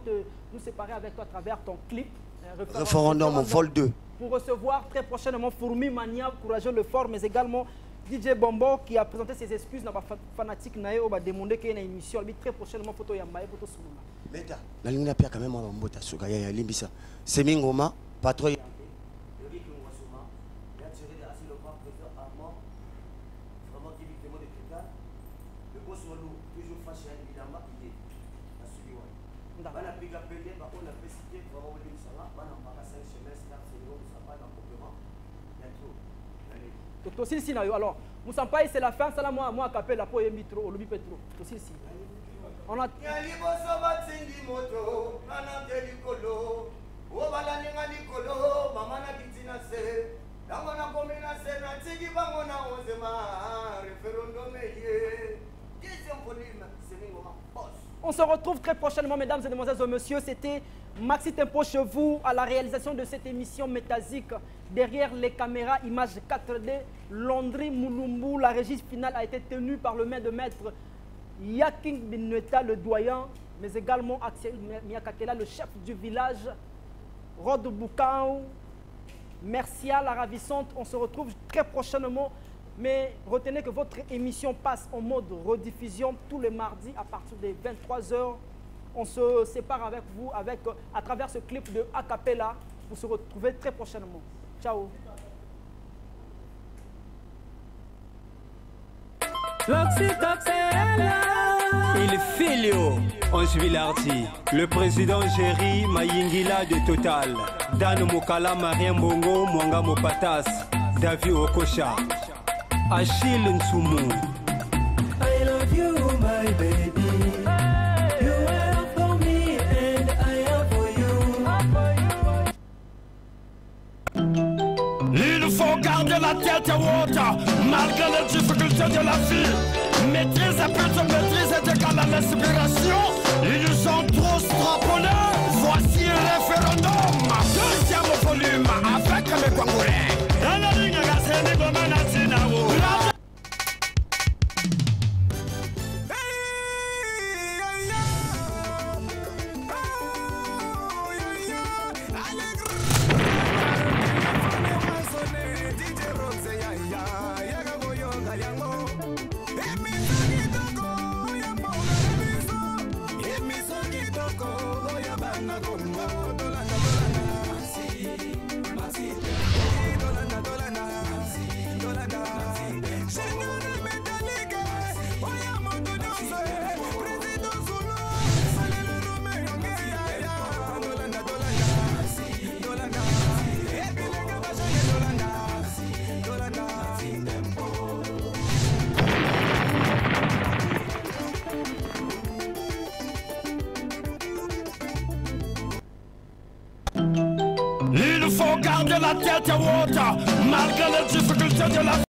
nous séparer avec toi à travers ton clip. Référendum, vol 2. Pour recevoir très prochainement Fourmi Mania, Courageux le Fort, mais également DJ Bombo qui a présenté ses excuses dans la fanatique nae au ba demander qu'il y ait une émission très prochainement photo yamba photo suluma. Beta, la ligne pia quand même on mbota suka ya limbisa. Semi ngoma patron alors, Moussampaï, c'est la fin, ça là, moi, capé la peau et mitro, au lobby pétro. On a. On se retrouve très prochainement, mesdames et demoiselles et messieurs. C'était Maxi Tempo chez vous à la réalisation de cette émission métasique. Derrière les caméras, images 4D, Landry Moulumbu. La régie finale a été tenue par le maître de maître Yakin Binueta, le doyen, mais également Axel Miakatela, le chef du village, Rod Boukao. Merci à la ravissante. On se retrouve très prochainement. Mais retenez que votre émission passe en mode rediffusion tous les mardis à partir des 23h. On se sépare avec vous à travers ce clip de Acapella pour se retrouver très prochainement. Ciao. Il filio, Ange Villardi, le président Géry Mayingila de Total, Dan Mokala, Marien Bongo, Mwanga Mopatas, David Okocha, Achille Nsumu. I love you, my baby. You are for me and I am for you. Il faut garder la tête haute, malgré les difficultés de la vie. Maîtrise et plus de maîtrise est égale à l'inspiration. Ils sont trop straponnés. Voici le référendum. Deuxième volume avec les Congolais. Il faut garder la tête haute, malgré les difficultés de la vie.